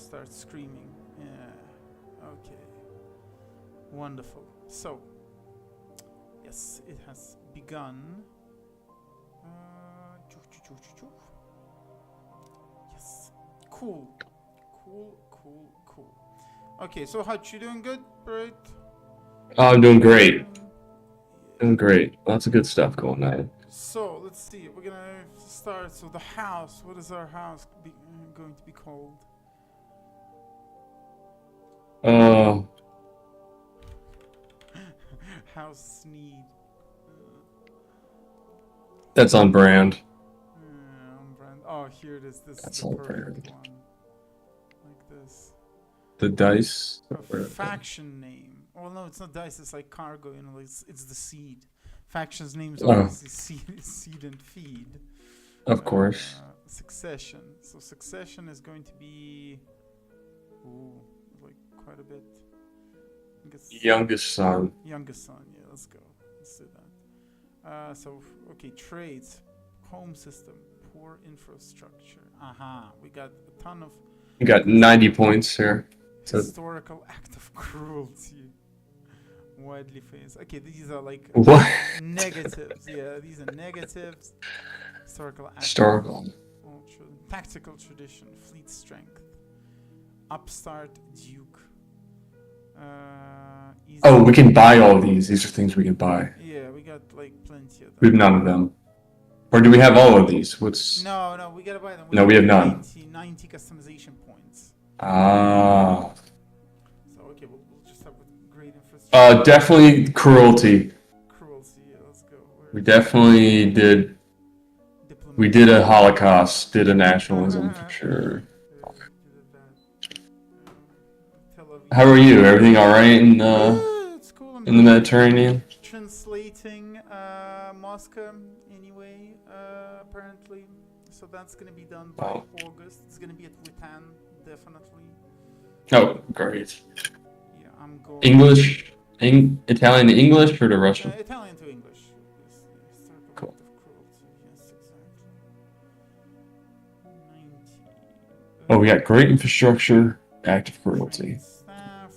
start screaming. Yeah. Okay. Wonderful. So, yes, it has begun. Yes. Cool. Cool. Okay, so Hutch, you doing good, right? Oh, I'm doing great. Doing great. Lots of good stuff going on. So let's see. We're gonna start. So the house. What is our house going to be called? Uh, House Sneed. that's on brand. Brand. Oh, here it is. This That's is the on perfect brand. one. Like this. The dice. A faction name. Well, no, it's not dice. It's like cargo. You know, it's the seed. Faction's names Oh, obviously seed and feed. of course. Succession. So succession is going to be, like quite a bit. I guess Youngest son. youngest son. Yeah, let's go. Let's do that. So okay, trades, home system, poor infrastructure. Aha, we got a ton of You got 90 points here. So, historical act of cruelty. Widely famous. Okay, these are like what? negatives. Yeah, these are negatives. Historical act. Historical. Tactical tradition. Fleet strength. Upstart duke. Oh, we can buy all these. These are things we can buy. Yeah, we got like plenty of them. We have none of them. Or do we have all of these? What's... No, we gotta buy them. No, we have none. 90 customization points. Ah. So okay, we'll just have great infrastructure. Definitely cruelty. Cruelty. Yeah, let's go. We definitely did. We did a Holocaust. Did a nationalism for sure. How are you? Everything all right It's cool. in the Mediterranean? Translating Moscow anyway, apparently. So that's gonna be done by August. It's gonna be at Witan, definitely. Oh, great. Yeah, I'm going. English, Italian to English or to Russian? Italian to English. Yes, Cool. act of cruelty. Yes, exactly. 90. Oh, we got great infrastructure, active cruelty. Staff.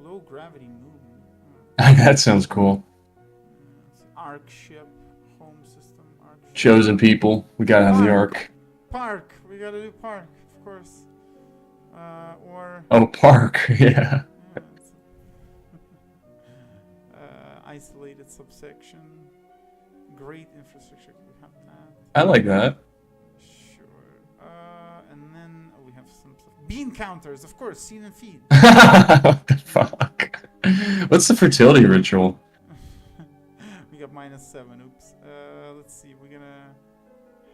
Low gravity movement. That sounds cool. Arc ship. Home system. Arc ship. Chosen people. We gotta have the Ark. Park. We gotta do park, of course. Or. Oh, Park. Yeah. Isolated subsection. Great infrastructure. We have that. I like that. Sure. And then we have some stuff. Bean counters, of course. Seed and feed. What the fuck? What's the fertility ritual? We got -7. Oops. Let's see. We're gonna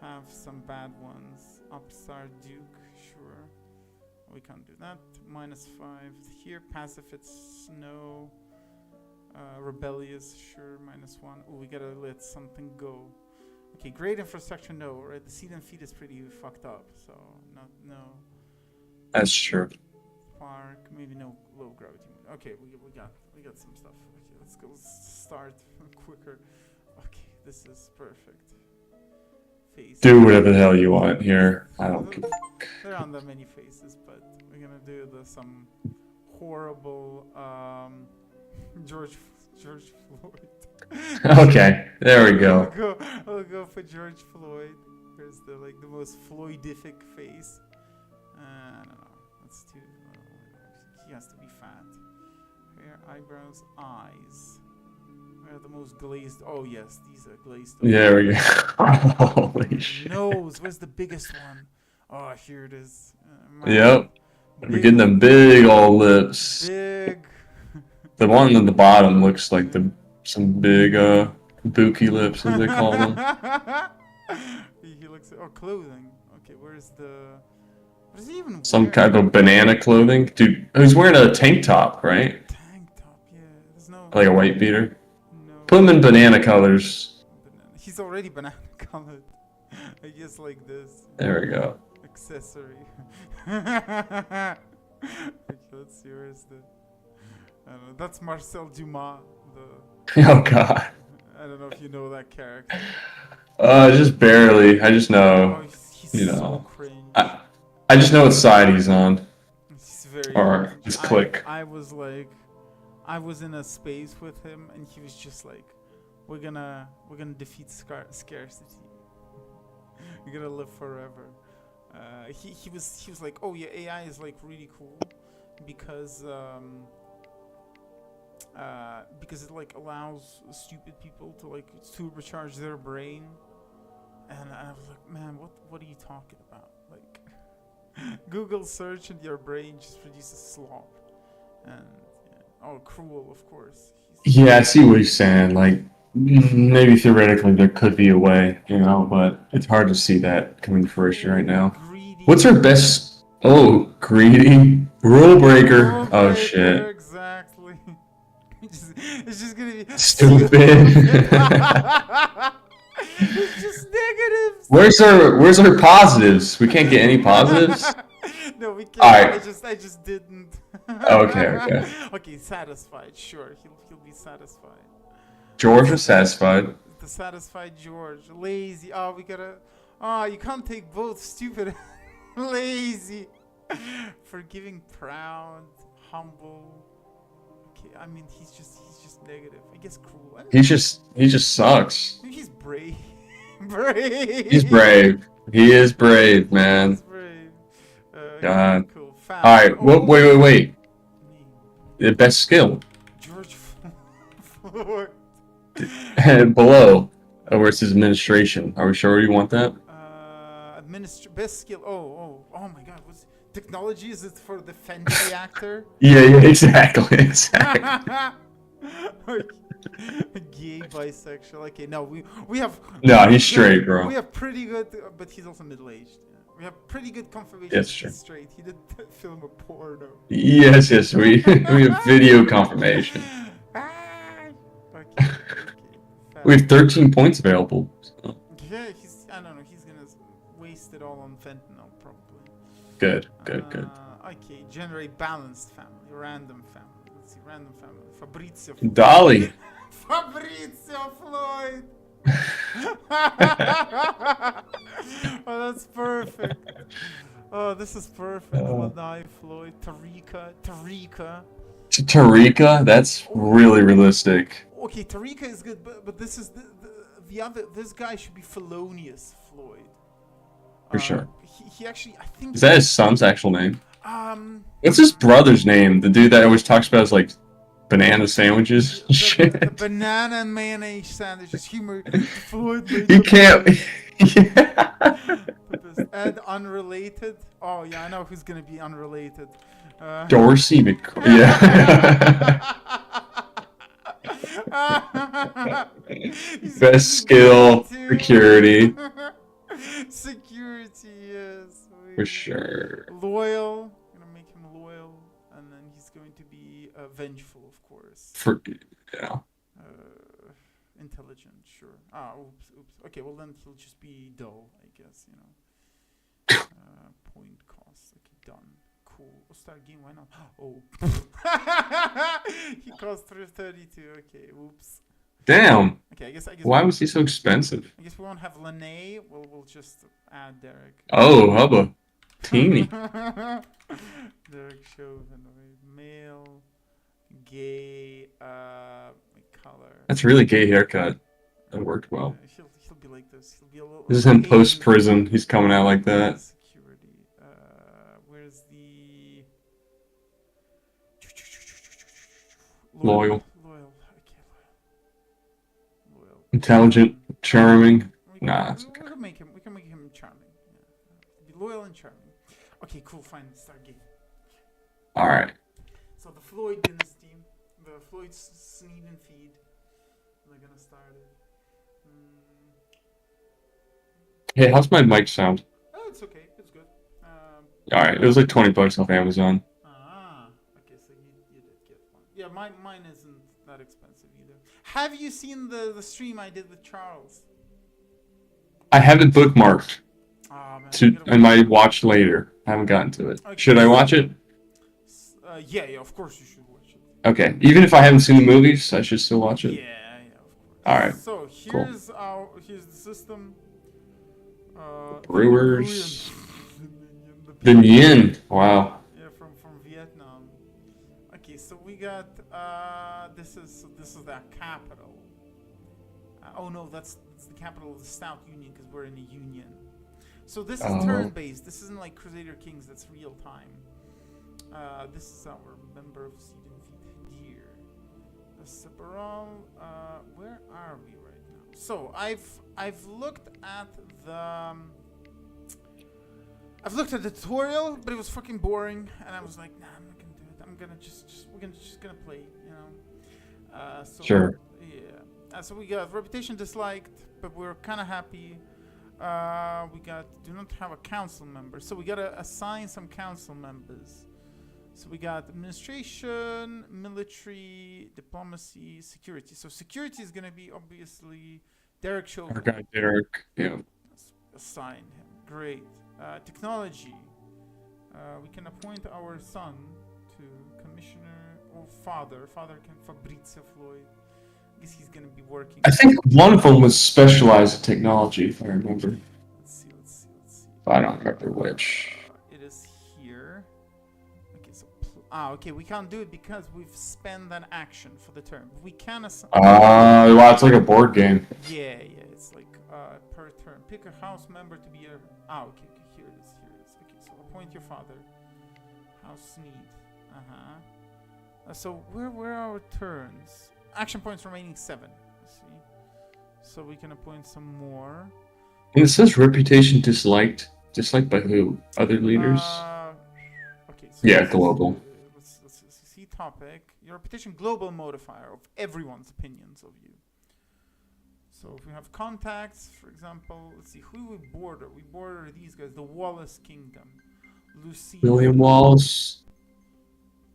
have some bad ones. Upstart Duke. Sure. We can't do that. -5 here. Pacifists. No. Rebellious. Sure. -1. Oh, we gotta let something go. Okay. Great infrastructure. No. Right. The seed and feed is pretty fucked up. So no. That's true. Park. Maybe no low gravity. Okay. We got some stuff. Okay. Let's go. Start quicker. Okay. This is perfect. Face. Do whatever the hell you want here. I don't care. There aren't that many faces, but we're gonna do some horrible George Floyd. Okay, there we go. I'll go for George Floyd. Here's the most Floydific face. I don't know. That's too. He has to be fat. Hair, eyebrows, eyes. Where are the most glazed? Oh yes, these are glazed. There we go. Holy shit. Nose. Where's the biggest one? Oh, here it is. Yep. We're getting them big old lips. Big. The one at the bottom looks like some big buki lips, as they call them. He looks. Oh, clothing. Okay, where's the? What is he even wearing? Some kind of banana clothing. Dude, he's wearing a tank top, right? Tank top. Yeah. There's no. Like a white beater. No. Put him in banana colors. He's already banana colored. I guess like this. There we go. Accessory. Okay, let's see. Where's the? I don't know. That's Marcel Dumas. Oh god. I don't know if you know that character. Just barely. I just know. Oh, he's You so know. cringe. I just know what side he's on. He's very Or cringe. just click. I was like, I was in a space with him, and he was just like, we're gonna defeat scarcity. You're gonna live forever. He was like, oh yeah, AI is like really cool because it like allows stupid people to like supercharge their brain, and I was like, man, what are you talking about? Like, Google search and your brain just produces slop, and yeah. Oh, cruel, of course. Yeah, I see what he's saying. Like, maybe theoretically there could be a way, but it's hard to see that coming to fruition right now. Greedy. What's our best? Oh, greedy. Rule breaker. Rule Oh, breaker, shit. exactly. It's just gonna be Stupid. It's just negatives. Where's our positives? We can't get any positives? No, we can't. Alright. I just didn't. Okay. Okay, satisfied. Sure, he'll be satisfied. George was satisfied. The satisfied George. Lazy. Oh, we gotta. Oh, you can't take both. Stupid. Lazy. Forgiving, proud, humble. Okay, I mean he's just negative. I guess cruel. I mean, He just sucks. maybe he's brave. Brave. He's brave. He is brave, man. He's brave. God. Cool. Alright, wait. Me. The best skill. George Floyd. And below, where it says administration. Are we sure we want that? Best skill. Oh my God. What's technology? Is it for the Fendi actor? Yeah, exactly. Gay, bisexual. Okay, no, we have. No, he's straight, bro. We have pretty good, but he's also middle-aged. Yeah. We have pretty good confirmation That's that true. he's straight. He did film a porno. Yes, we have video confirmation. Okay. We have 13 points available. So. Yeah, I don't know. He's gonna waste it all on fentanyl, probably. Good. Okay, generate balanced family, random family. Let's see, random family. Fabrizio. Dolly. Fabrizio Floyd. Oh, that's perfect. Oh, this is perfect. Lanai Floyd, Tarika. Tarika? That's really realistic. Okay, Tarika is good, but this is the other. This guy should be Felonious Floyd. For sure. He actually, I think. Is that his son's actual name? What's his brother's name? The dude that always talks about his like banana sandwiches. The banana and mayonnaise sandwiches. Humor. Floyd. You can't. And unrelated. Oh yeah, I know who's gonna be unrelated. Dorsey Yeah. Best skill, security. Security, yes. For sure. Loyal. I'm gonna make him loyal, and then he's going to be vengeful, of course. Yeah. Intelligent, sure. Oops. Okay, well then he'll just be dull, I guess. Point cost. Okay, done. Cool. We'll start game. Why not? Oh. He cost 332. Okay. Oops. Damn. Okay. I guess. Why was he so expensive? I guess we won't have Lene. We'll just add Derek. Oh, hubba. Teeny. Derek Chauvin. Male. Gay. Color. That's really gay haircut. That worked well. He'll be like this. He'll be a little. This is him post prison. He's coming out like that. Security. Where's the Loyal. Loyal. Okay, loyal. Intelligent. Charming. Nah, it's okay. We can make him charming. Yeah. Be loyal and charming. Okay, cool. Fine. Start game. All right. So the Floyd dynasty, the Floyd Sneed and Feed. They're gonna start it. Hey, how's my mic sound? Oh, it's okay. It's good. All right. It was like $20 off Amazon. Okay, so you did get one. Yeah, mine isn't that expensive either. Have you seen the stream I did with Charles? I have it bookmarked. Man, I might watch later. I haven't gotten to it. Okay. Should I watch it? Yeah, of course you should watch it. Okay. Even if I haven't seen the movies, I should still watch it. Yeah, of course. All right. So here's the system. Brewers. The The yen. Wow. Yeah, from Vietnam. Okay, so we got this is their capital. Oh no, that's the capital of the Stout Union because we're in a union. So this is Oh. turn-based. This isn't like Crusader Kings. That's real time. This is our member of Seedon Feet here. The Separal. Where are we right now? So I've looked at the. I've looked at the tutorial, but it was fucking boring, and I was like, nah, I'm not gonna do it. I'm gonna we're just gonna play, you know. So Sure. yeah. So we got reputation disliked, but we're kind of happy. We got do not have a council member, so we gotta assign some council members. So we got administration, military, diplomacy, security. So security is gonna be obviously Derek Our Chauvin. guy Derek. Yeah. Let's assign him. Great. Technology. We can appoint our son to commissioner or father. Father can Fabrizio Floyd. I guess he's gonna be working. I think one of them was specialized in technology, if I remember. Let's see. But I don't remember which. It is here. Okay, so okay, we can't do it because we've spent an action for the turn. But we can assign. Wow, it's like a board game. Yeah, it's like per turn. Pick a house member to be your. Okay, here it is. Okay, so appoint your father. House Sneed. So where are our turns? Action points remaining 7. Let's see. So we can appoint some more. And it says reputation disliked. Disliked by who? Other leaders? Okay. So Yeah, global. Let's see topic. Your reputation global modifier of everyone's opinions of you. So if we have contacts, for example, let's see who we border. We border these guys. The Wallace Kingdom. Lucy. William Wallace.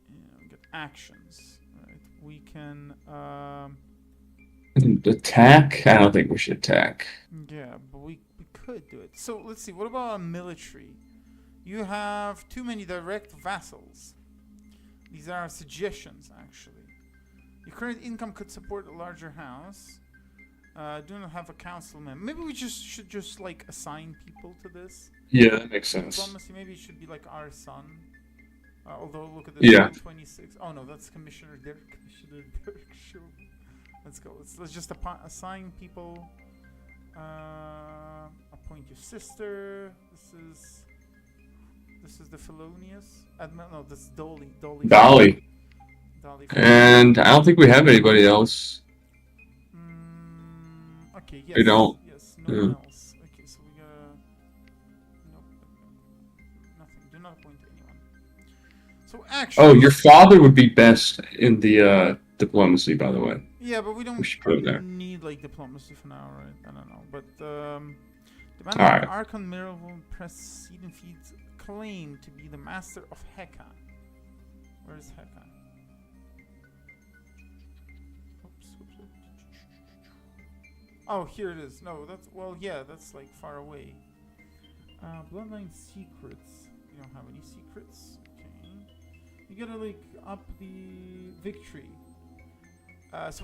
Yeah, we get actions. Right. We can. Attack? I don't think we should attack. Yeah, but we could do it. So let's see. What about a military? You have too many direct vassals. These are suggestions, actually. Your current income could support a larger house. Do not have a council member. Maybe we should just like assign people to this. Yeah, that makes sense. Diplomacy, maybe it should be like our son. Although look at this. Yeah. 26. Oh no, that's Commissioner Derek Chauvin. Let's go. Let's just assign people. Appoint your sister. This is the Felonious. No, this is Dolly. Dolly. And I don't think we have anybody else. Okay. Yes. We don't. Yes. No one else. Okay. So we gotta. Nope. Nothing. Do not appoint anyone. So actually. Oh, your father would be best in the diplomacy, by the way. Yeah, but we don't need like diplomacy for now, right? I don't know, but the Archon Mirror will press Seed and Feed's claim to be the master of Heka. Where is Heka? Oops. Oh, here it is. No, that's like far away. Bloodline secrets. You don't have any secrets. Okay. You gotta like up the victory. So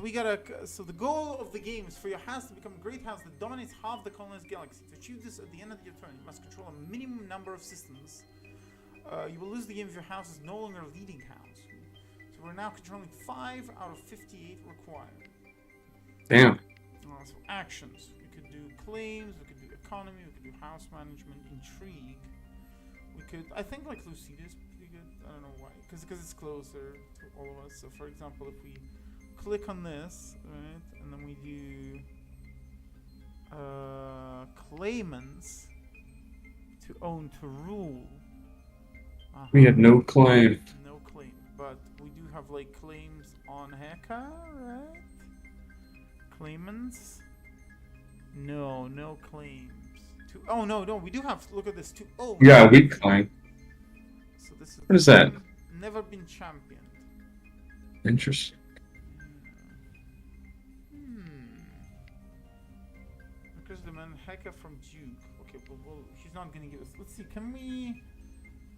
the goal of the game is for your house to become a great house that dominates half the colonized galaxy. To achieve this at the end of your turn, you must control a minimum number of systems. You will lose the game if your house is no longer a leading house. So we're now controlling 5 out of 58 required. Damn. So actions. We could do claims, we could do economy, we could do house management, intrigue. We could, I think like Lucida is pretty good. I don't know why. Because it's closer to all of us. So for example, if we click on this, right, and then we do claimants to own to rule. We have no claim. No claim, but we do have like claims on Heka, right? Claimants? No claims. No, we do have. Look at this. To own. Yeah, we claim. So this is. What is that? Never been championed. Interesting. Because the man Heka from Duke. Okay, well, she's not gonna give us. Let's see. Can we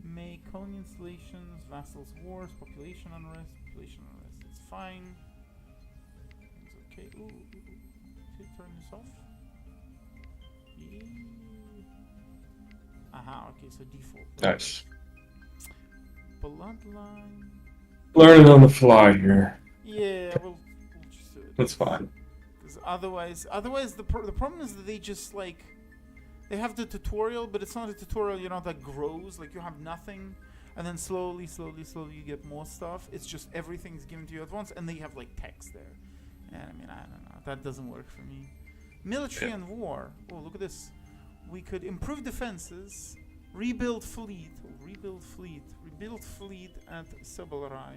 make colony installations, vassals wars, population unrest? It's fine. It's okay. Ooh. Should I turn this off? Yeah. Aha, okay, so default. Nice. Bloodline. Learning on the fly here. Yeah, we'll just do it. That's fine. Because otherwise the problem is that they just like they have the tutorial, but it's not a tutorial, that grows. Like you have nothing, and then slowly you get more stuff. It's just everything's given to you at once, and they have like text there. And I mean, I don't know. That doesn't work for me. Military and war. Oh, look at this. We could improve defenses, rebuild fleet at Sabalarai.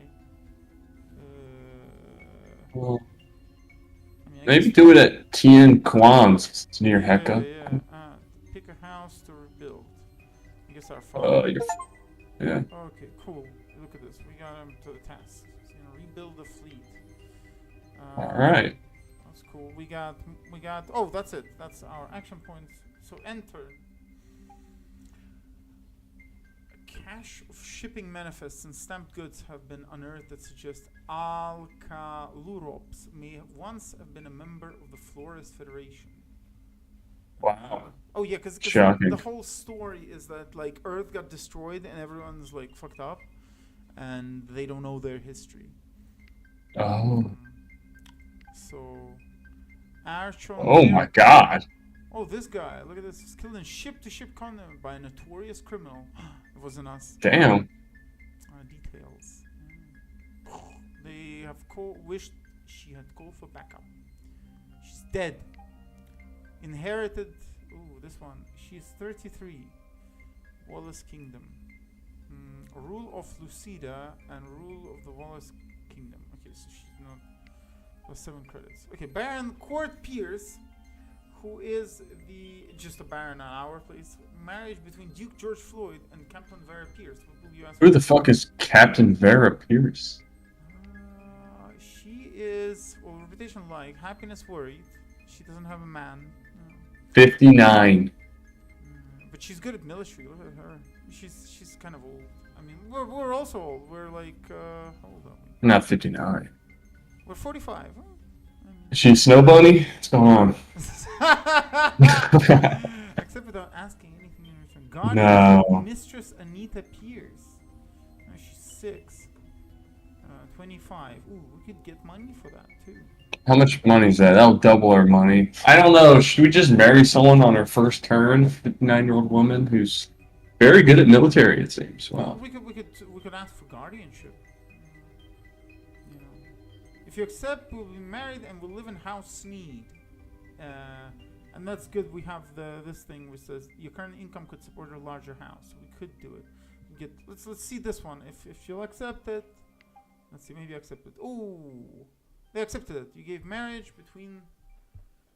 Well, I mean, maybe do it at Tien Kwan's. It's near Heka. Yeah. Pick a house to rebuild. I guess our farm. Yeah. Okay, cool. Look at this. We got him to the task. So, rebuild the fleet. All right. That's cool. We got. Oh, that's it. That's our action points. So enter. A cache of shipping manifests and stamped goods have been unearthed that suggest Alcalurops may once have been a member of the Flores Federation. Wow. Oh yeah, because the whole story is that like Earth got destroyed and everyone's like fucked up, and they don't know their history. Oh. So, Archon. Oh my God. Oh, this guy! Look at this. He's killed in ship-to-ship combat by a notorious criminal. It wasn't us. Damn. Details. They have wished she had called for backup. She's dead. Inherited. Ooh, this one. She is 33. Wallace Kingdom. Rule of Lucida and rule of the Wallace Kingdom. Okay, so she's not. Plus 7 credits. Okay, Baron Court Pierce, who is just a baron on our place. Marriage between Duke George Floyd and Captain Vera Pierce. What will you ask? Who the fuck is Captain Vera Pierce? She is, reputation like, happiness worried. She doesn't have a man. 59. But she's good at military. Look at her. She's kind of old. I mean, we're also old. We're like, how old are we? Not 59. We're 45. Huh? Is she a snow bunny? What's going on? Except without asking anything in return. God, no. Mistress Anita Pierce. Oh, she's 6. 25. Ooh, we could get money for that too. How much money is that? That'll double our money. I don't know. Should we just marry someone on her first turn? 59-year-old woman who's very good at military, it seems. Wow. We could ask for guardianship. If you accept, we'll be married and we'll live in House Sneed. And that's good. We have this thing which says your current income could support a larger house. We could do it. Let's see this one. If you'll accept it, let's see. Maybe accept it. Ooh, they accepted it. You gave marriage between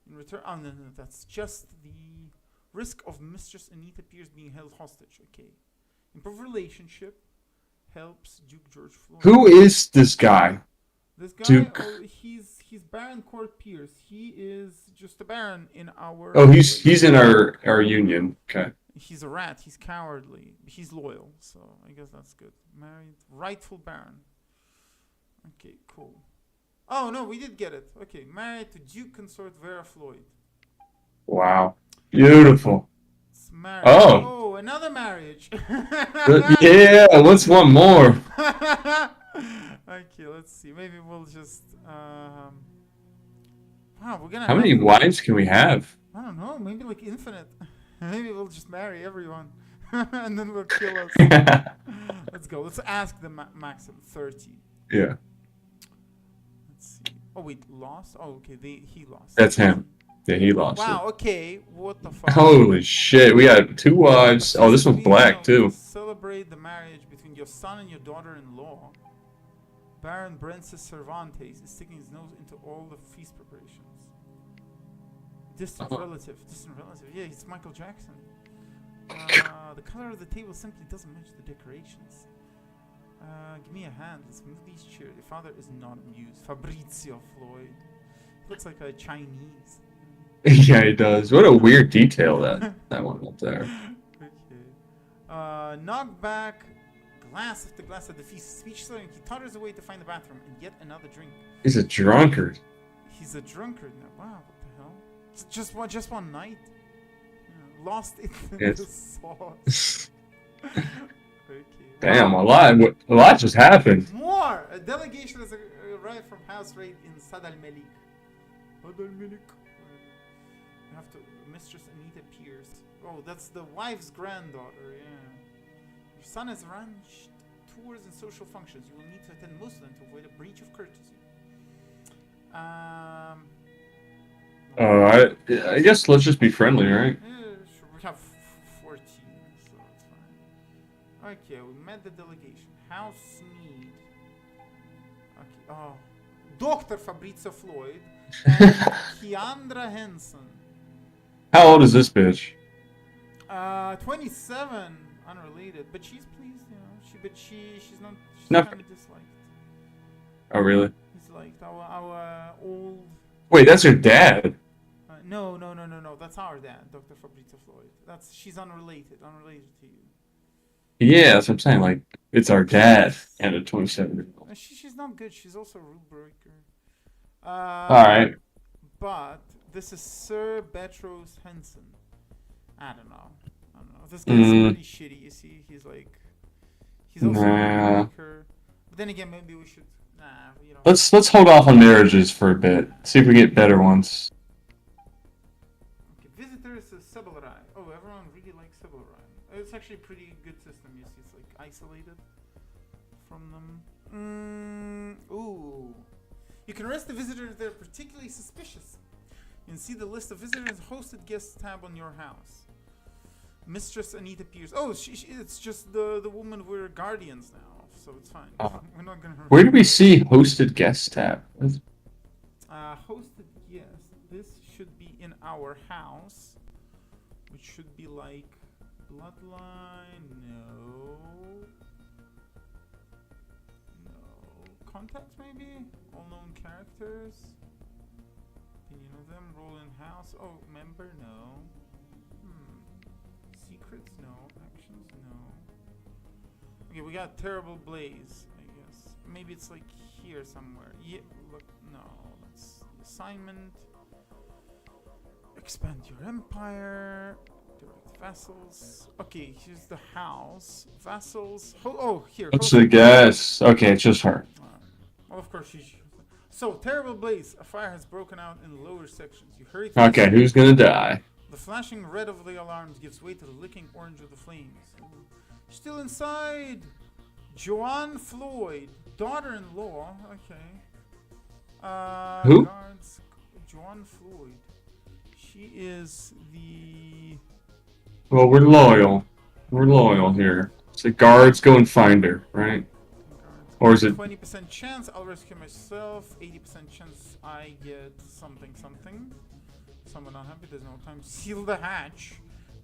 in return. Oh no, that's just the risk of Mistress Anita Pierce being held hostage. Okay, improve relationship helps Duke George Floyd. Who is this guy? This guy, Duke. He's Baron Court Pierce. He is just a baron in our. Oh, he's in our union. Okay. He's a rat. He's cowardly. He's loyal, so I guess that's good. Married, rightful baron. Okay, cool. Oh no, we did get it. Okay, married to Duke Consort Vera Floyd. Wow, beautiful. It's married. Oh. Oh, another marriage. Yeah, let's want more. Okay, let's see. Maybe we'll just. Wow, we're gonna. How many wives can we have? I don't know. Maybe like infinite. Maybe we'll just marry everyone, and then we'll kill us. Let's go. Let's ask the maximum 30. Yeah. Let's see. Oh wait, lost. Oh okay. He lost. That's him. Yeah, he lost. Wow. Okay. What the fuck? Holy shit! We got 2 wives. Oh, this one's black too. Celebrate the marriage between your son and your daughter-in-law. Baron Brensis Cervantes is sticking his nose into all the feast preparations. Distant relative. Yeah, it's Michael Jackson. The color of the table simply doesn't match the decorations. Give me a hand. Let's move these chairs. Your father is not amused. Fabrizio Floyd. Looks like a Chinese. Yeah, he does. What a weird detail that one up there. Okay. Knock back. Glass after glass at the feast. Speechless, he totters away to find the bathroom and yet another drink. He's a drunkard. He's a drunkard now. Wow, what the hell? It's just one night. lost it in Yes. the sauce. Okay. Damn, Wow. a lot just happened. More! A delegation has arrived from House Raid in Sad al-Malik. Sad al-Malik. You have to... Mistress Anita Pierce. Oh, that's the wife's granddaughter, yeah. Your son has arranged tours and social functions. You will need to attend most of them to avoid a breach of courtesy. I guess let's just be friendly, right? Yeah, sure. We have 14, so it's fine. Okay, we met the delegation. House Mead. Okay. Oh, Dr. Fabrizio Floyd and Keandra Henson. How old is this bitch? 27, unrelated, but she's pleased, you know. She's Not- kind of disliked. Oh, really? He's like our old. Wait, that's her dad. No. That's our dad, Dr. Fabrizio Floyd. She's unrelated to you. Yeah, that's what I'm saying. Like, it's our dad and a 27-year-old. She's not good. She's also a rule breaker. All right. But this is Sir Betros Henson. I don't know. This guy's pretty shitty. You see, he's also a rule breaker. But then again, maybe we should. Nah, you know. Let's hold off on marriages for a bit. See if we get better ones. Okay, visitors to Sebelrai. Oh, everyone really likes Sebelrai. It's actually a pretty good system. You see, it's like isolated from them. Ooh. You can arrest the visitors if they're particularly suspicious. You can see the list of visitors hosted guests tab on your house. Mistress Anita Pierce. Oh, it's just the woman we're guardians now, so it's fine. We're not gonna. Where do we see hosted guest tab? Hosted guests. This should be in our house, which should be like bloodline. No. Contacts maybe. All known characters. Opinion of them. Role in house. Oh, member. No. Secrets, no. Actions, no. Okay, we got Terrible Blaze, I guess. Maybe it's like here somewhere. Yeah, look, no. That's the assignment. Expand your empire. Direct vassals. Okay, here's the house. Vassals. Here. What's the guess? Okay, it's just her. Well, of course she's. So, Terrible Blaze. A fire has broken out in the lower sections. You hurry. Okay, who's gonna die? The flashing red of the alarms gives way to the licking orange of the flames. Still inside! Joanne Floyd, daughter-in-law. Okay. Who? Guards. Joanne Floyd. She is the... Well, we're loyal. We're loyal here. So guards go and find her, right? Or is it... 20% chance I'll rescue myself. 80% chance I get something. Someone unhappy, there's no time. Seal the hatch.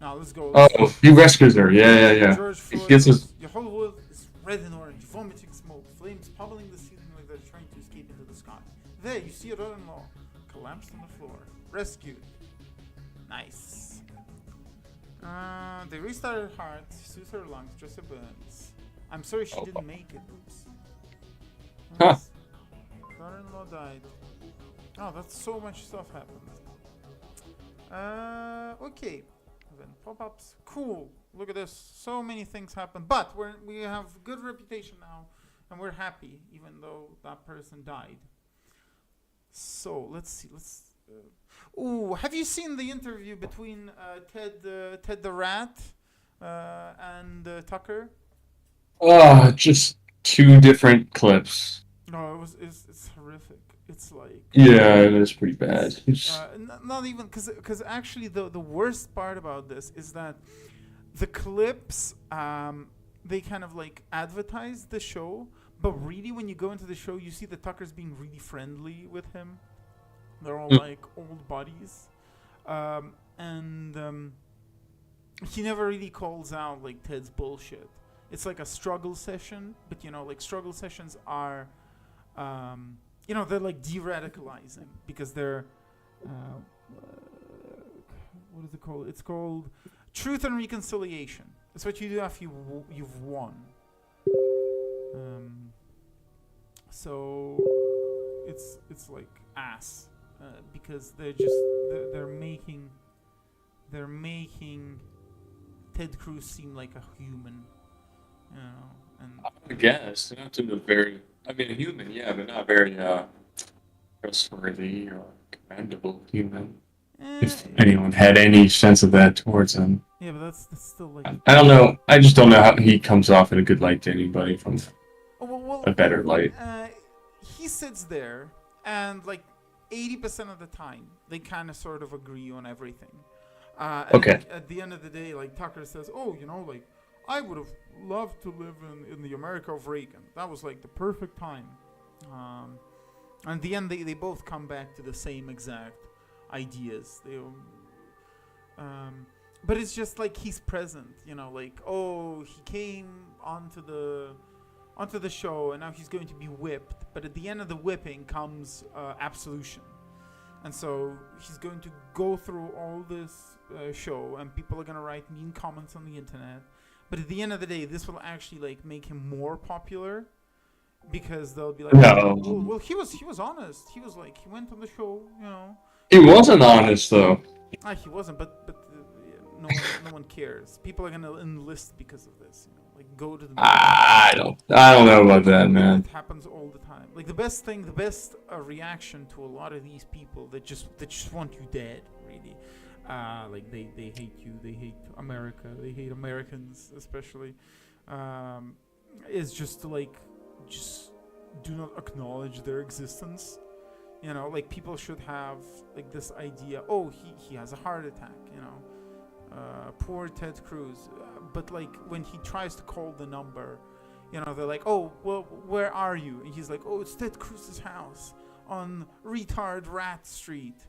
Now let's go. Oh, he rescues her. Yeah. George Floyd, Gets his... your whole world is red and orange, vomiting smoke, flames pummeling the ceiling like they're trying to escape into the sky. There, you see your daughter-in-law collapsed on the floor, rescued. Nice. They restarted her heart, soothed her lungs, just her burns. I'm sorry she didn't make it. Oops. Huh. Daughter-in-law died. Oh, that's so much stuff happened. Okay. Then pop-ups. Cool. Look at this. So many things happen. But we have good reputation now. And we're happy, even though that person died. So, let's see. Ooh, have you seen the interview between Ted the Rat and Tucker? Just two different clips. No, it's horrific. It's like... Yeah, it is pretty bad. Not even... Because actually the worst part about this is that the clips, they kind of like advertise the show, but really when you go into the show, you see the Tuckers being really friendly with him. They're all like old buddies. He never really calls out like Ted's bullshit. It's like a struggle session, but you know, like struggle sessions are... you know, they're like de-radicalizing because they're what is it called? It's called Truth and Reconciliation. It's what you do after you've won. So it's like ass because they're making they're making Ted Cruz seem like a human, and I guess not to the very. I mean, a human, yeah, but not very trustworthy or commendable human. If eh, anyone had any sense of that towards him, yeah, but that's still like, I don't know. I just don't know how he comes off in a good light to anybody from oh, a better light. he sits there, and like 80% of the time, they kind of sort of agree on everything. And Okay. at the end of the day, like Tucker says, "Oh, like I would have loved to live in the America of Reagan. That was like the perfect time." And at the end, they both come back to the same exact ideas. But it's just like he's present, like, oh, he came onto the show, and now he's going to be whipped. But at the end of the whipping comes absolution. And so he's going to go through all this show, and people are going to write mean comments on the internet. But at the end of the day, this will actually like make him more popular, because they'll be like, No, well, he was honest. He was like, he went on the show, he wasn't honest though. He wasn't, but yeah, no one cares. People are gonna enlist because of this, like go to the. I don't know about that, man. It happens all the time. Like the best reaction to a lot of these people that just want you dead, really. Like they hate you, they hate America, they hate Americans especially. Is just to like just do not acknowledge their existence. Like people should have like this idea. Oh, he has a heart attack. Poor Ted Cruz. But like when he tries to call the number, they're like, oh, well, where are you? And he's like, oh, it's Ted Cruz's house on retard Rat Street,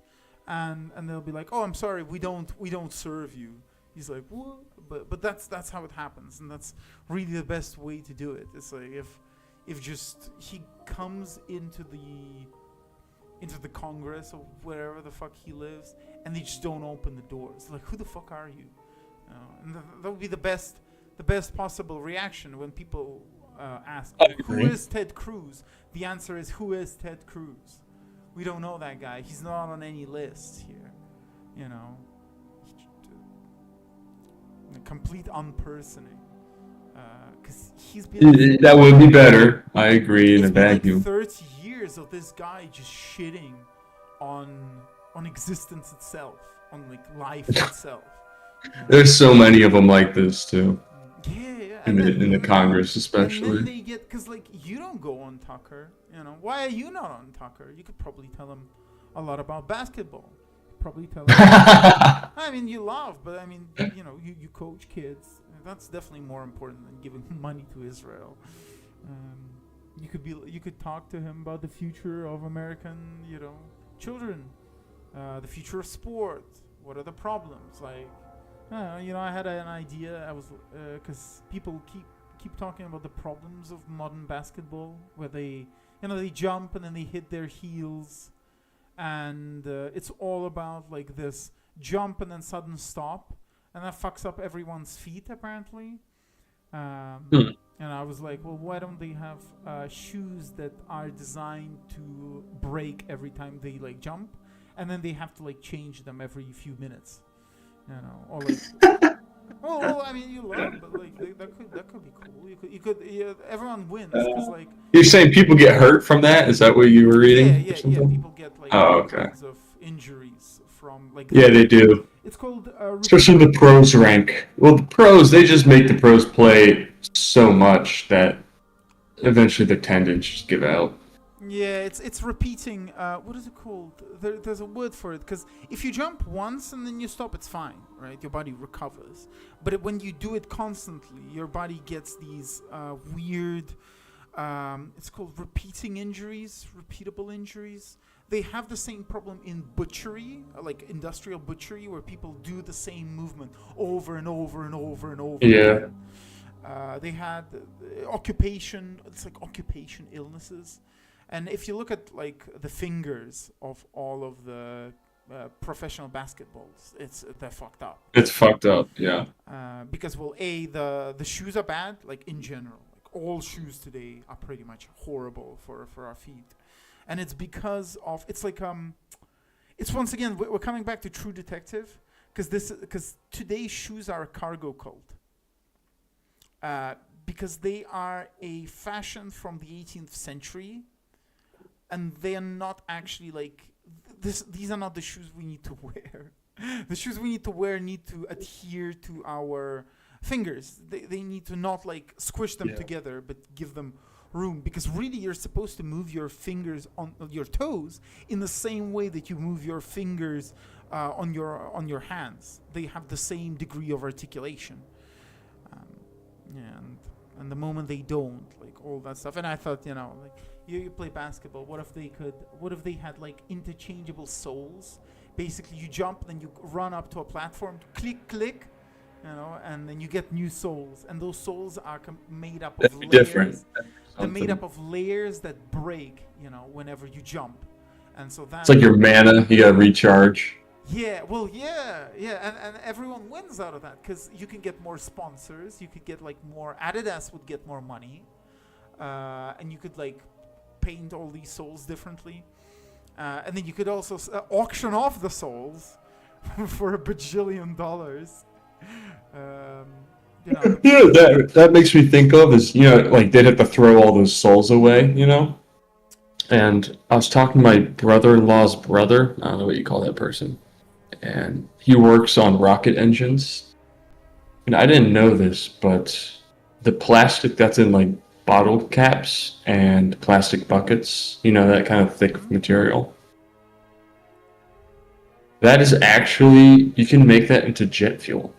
and they'll be like, oh, I'm sorry, we don't serve you. He's like, what? But that's how it happens, and that's really the best way to do it. It's like if just he comes into the Congress or wherever the fuck he lives, and they just don't open the doors. Like, who the fuck are you? And that would be the best possible reaction when people ask, who is Ted Cruz? The answer is, who is Ted Cruz? We don't know that guy. He's not on any list here. A complete unpersoning. Because he's been... That would be better. I agree in a vacuum. It's been like 30 years of this guy just shitting on existence itself, on like life itself. There's so many of them like this too. Yeah. In the Congress, especially. And then they get, because like you don't go on Tucker. Why are you not on Tucker? You could probably tell him a lot about basketball. Probably tell him. I mean, you love, but I mean, you coach kids. That's definitely more important than giving money to Israel. You could talk to him about the future of American, children, the future of sport. What are the problems? Like, I had an idea. I was because people keep talking about the problems of modern basketball, where they jump and then they hit their heels, and it's all about like this jump and then sudden stop, and that fucks up everyone's feet apparently. And I was like, well, why don't they have shoes that are designed to break every time they like jump, and then they have to like change them every few minutes, or like. Well, I mean, you love, but like that could be cool. You could everyone wins because like. You're saying people get hurt from that? Is that what you were reading? Yeah. People get like all kinds of injuries from like. Yeah, they do. It's called. Especially the pros rank. Well, the pros, they just make the pros play so much that eventually their tendons just give out. Yeah, it's repeating. What is it called? There's a word for it, because if you jump once and then you stop, it's fine, right? Your body recovers. But when you do it constantly, your body gets these weird. It's called repeating injuries, repeatable injuries. They have the same problem in butchery, like industrial butchery, where people do the same movement over and over and over and over. Yeah. Again. They had occupation. It's like occupation illnesses. And if you look at like the fingers of all of the professional basketballs, they're fucked up. It's fucked up, yeah. Because the shoes are bad, like in general. Like all shoes today are pretty much horrible for our feet, and it's because of it's like it's once again we're coming back to True Detective, because today shoes are a cargo cult. Because they are a fashion from the 18th century, and they are not actually like this. These are not the shoes we need to wear. The shoes we need to wear need to adhere to our fingers. They need to not like squish them together, but give them room. Because really, you're supposed to move your fingers on your toes in the same way that you move your fingers on your hands. They have the same degree of articulation. And the moment they don't, like all that stuff. And I thought, like you play basketball. What if they had like interchangeable soles? Basically, you jump, then you run up to a platform, click, and then you get new soles. And those soles are made up of layers. Different. They're made up of layers that break, whenever you jump. And so that's It's like your mana. You gotta recharge. Yeah, and everyone wins out of that because you can get more sponsors. You could get like more. Adidas would get more money, and you could like paint all these soles differently, and then you could also auction off the soles for $1 bajillion. That makes me think of is like they'd have to throw all those souls away, And I was talking to my brother-in-law's brother. I don't know what you call that person. And he works on rocket engines. And I didn't know this, but the plastic that's in like bottle caps and plastic buckets, that kind of thick material. That is actually, you can make that into jet fuel.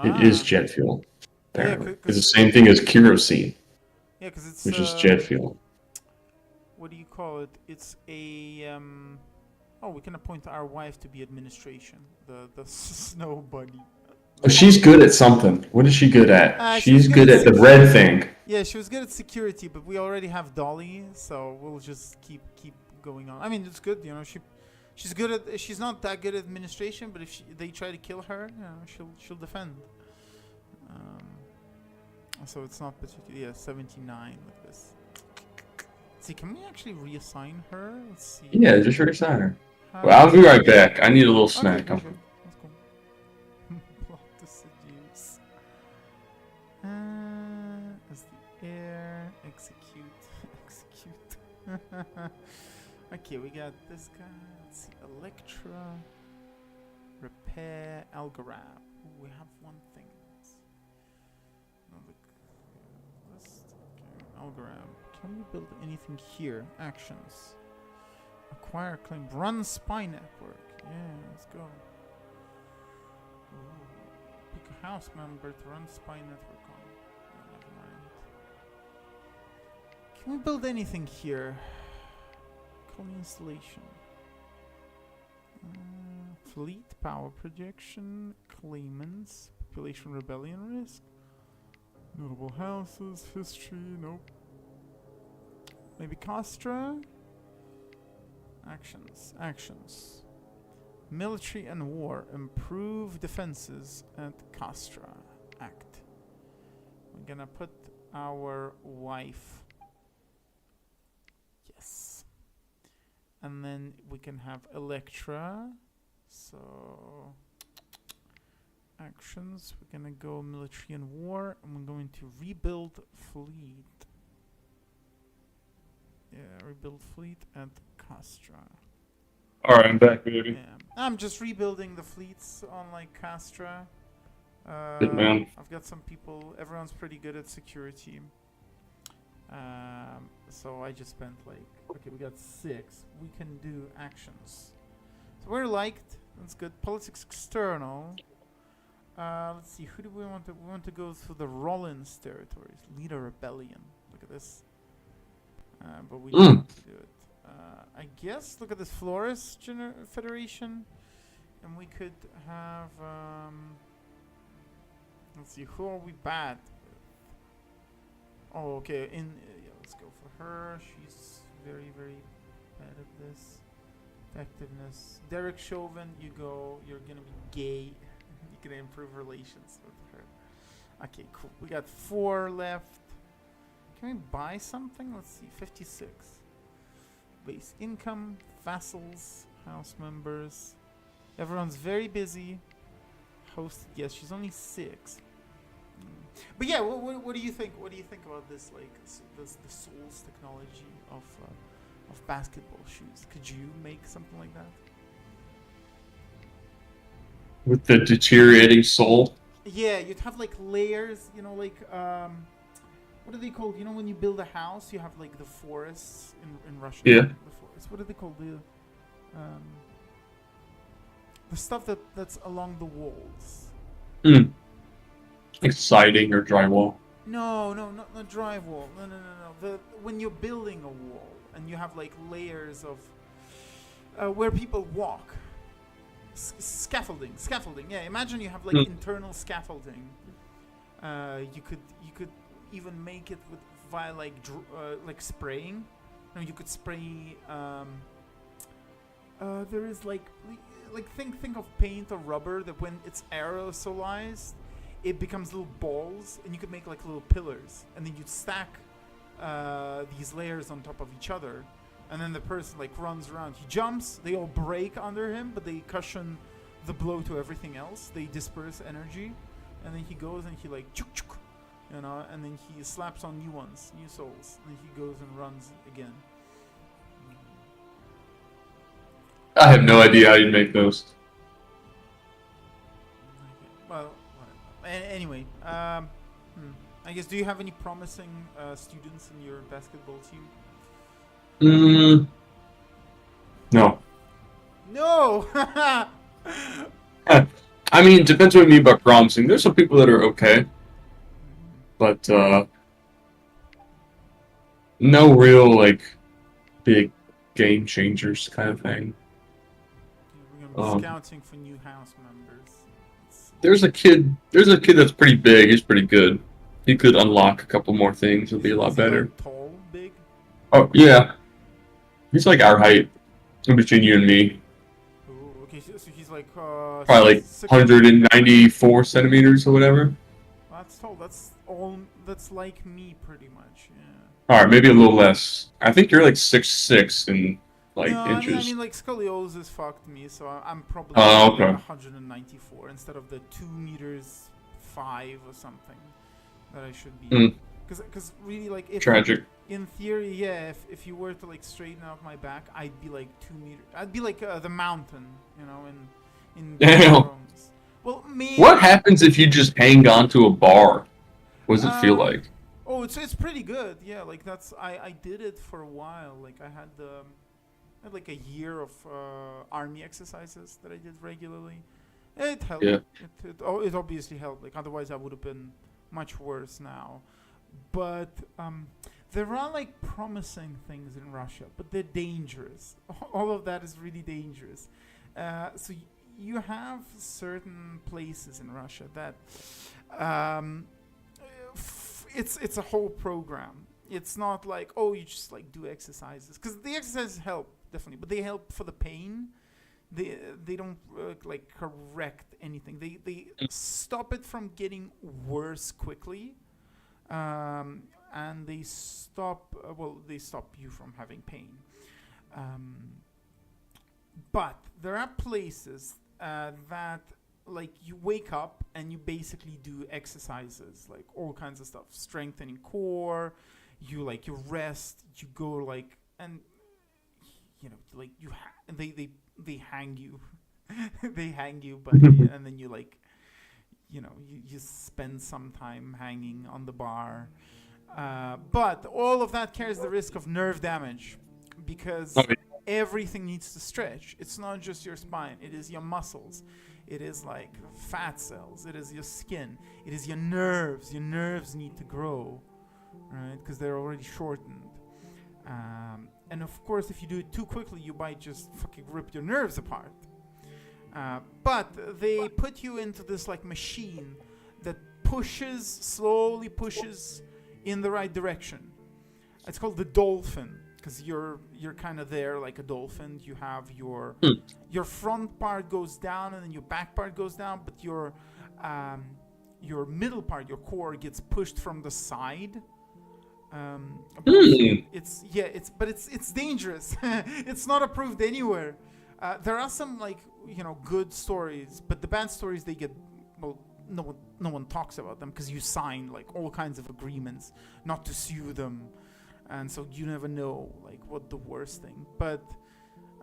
It is jet fuel, apparently. It's the same thing as kerosene. Yeah, because it's which is jet fuel. What do you call it? It's a we can appoint our wife to be administration. The snow bunny. Oh, she's good at something. What is she good at? She's good at the red thing. Yeah, she was good at security, but we already have Dolly, so we'll just keep going on. I mean, it's good, she's good at. She's not that good at administration, but if they try to kill her, she'll defend. So it's not particularly 79 like this. Let's see, can we actually reassign her? Let's see. Yeah, just reassign her. Well, I'll be right back. I need a little snack. Okay, sure. That's cool. Plot to seduce. As the heir, execute. Okay, we got this guy. Let's see, Electra, repair, Algorab. Ooh, we have one thing. List. Okay, Algorab. Can we build anything here? Actions. Acquire, claim, run spy network. Yeah, let's go. Ooh. Pick a house member to run spy network on. Oh, never mind. Can we build anything here? Colony installation. Fleet, power projection, claimants, population rebellion risk, notable houses, history, nope. Maybe Castra? Actions. Military and war. Improve defenses at Castra. Act. We're gonna put our wife. Yes. And then we can have Electra. So actions. We're gonna go military and war, and we're going to rebuild fleet. Yeah, rebuild fleet at Castra. Alright, I'm back, baby. Yeah. I'm just rebuilding the fleets on like Castra. Good man. I've got some people. Everyone's pretty good at security. So I just spent like, okay, we got 6. We can do actions. So we're liked. That's good. Politics external. Let's see. Who do we want to? We want to go through the Rollins territories. Lead a rebellion. Look at this. But we don't have to do it. I guess. Look at this Flores Federation, and we could have. Let's see. Who are we bad with? Oh, okay. Let's go for her. She's very, very bad at this. Effectiveness. Derek Chauvin, you're gonna be gay. You're gonna improve relations with her. Okay, cool. We got 4 left. Can we buy something? Let's see. 56. Base income, vassals, house members. Everyone's very busy. toasted. Yes, she's only 6. But yeah, what do you think? What do you think about this, like the Souls technology of basketball shoes? Could you make something like that? With the deteriorating soul. Yeah, you'd have like layers. Like what are they called? When you build a house, you have like the forests in Russia. Yeah. The forests. What are they called? The stuff that's along the walls. Mm. Like siding or drywall. No, not drywall. No. When you're building a wall and you have like layers of where people walk. Scaffolding. Yeah, imagine you have like internal scaffolding. You could even make it with via like spraying. You could spray. There is like think of paint or rubber that when it's aerosolized, it becomes little balls, and you could make like little pillars, and then you'd stack these layers on top of each other, and then the person like runs around. He jumps, they all break under him, but they cushion the blow to everything else. They disperse energy, and then he goes and he like chuk chuk, and then he slaps on new ones, new souls, and then he goes and runs again. I have no idea how you'd make those. Okay. Well, anyway, I guess, do you have any promising students in your basketball team? No. No! I mean, it depends what you mean by promising. There's some people that are okay, but no real like big game changers kind of thing. We're gonna be scouting for new house members. There's a kid that's pretty big. He's pretty good. He could unlock a couple more things. It'll be a lot better. Like tall, big? Oh yeah, he's like our height, in between you and me. Oh, okay. So he's like probably like 194 centimeters or whatever. That's tall. That's like me, pretty much. Yeah. All right, maybe a little less. I think you're like 6'6" in like inches. I mean, like scoliosis fucked me, so I'm probably okay. like 194 instead of the 2 meters 5 or something that I should be. Because really, like, tragic. In theory, yeah, if you were to like straighten out my back, I'd be like 2 meters. I'd be like the mountain, in Thrones. Well, maybe. What happens if you just hang onto a bar? What does it feel like? Oh, it's pretty good. Yeah, like I did it for a while. Like I had like a year of army exercises that I did regularly. It helped. Yeah. It obviously helped. Like otherwise, I would have been much worse now. But there are like promising things in Russia, but they're dangerous. All of that is really dangerous. So you have certain places in Russia that it's a whole program. It's not like, oh, you just like do exercises, because the exercises help definitely, but they help for the pain. They don't like correct anything. They stop it from getting worse quickly, and they stop you from having pain. But there are places that like you wake up and you basically do exercises, like all kinds of stuff, strengthening core. You rest. You go like, and like they hang you, they hang you, but and then you like, you spend some time hanging on the bar. But all of that carries the risk of nerve damage, because everything needs to stretch. It's not just your spine. It is your muscles. It is like fat cells. It is your skin. It is your nerves. Your nerves need to grow, right? Because they're already shortened. And of course, if you do it too quickly, you might just fucking rip your nerves apart. But they put you into this like machine that slowly pushes in the right direction. It's called the dolphin, because you're kind of there like a dolphin. You have your front part goes down and then your back part goes down, but your middle part, your core, gets pushed from the side. It's dangerous. It's not approved anywhere. There are some like good stories, but the bad stories, they get well, no one talks about them because you sign like all kinds of agreements not to sue them, and so you never know like what the worst thing. But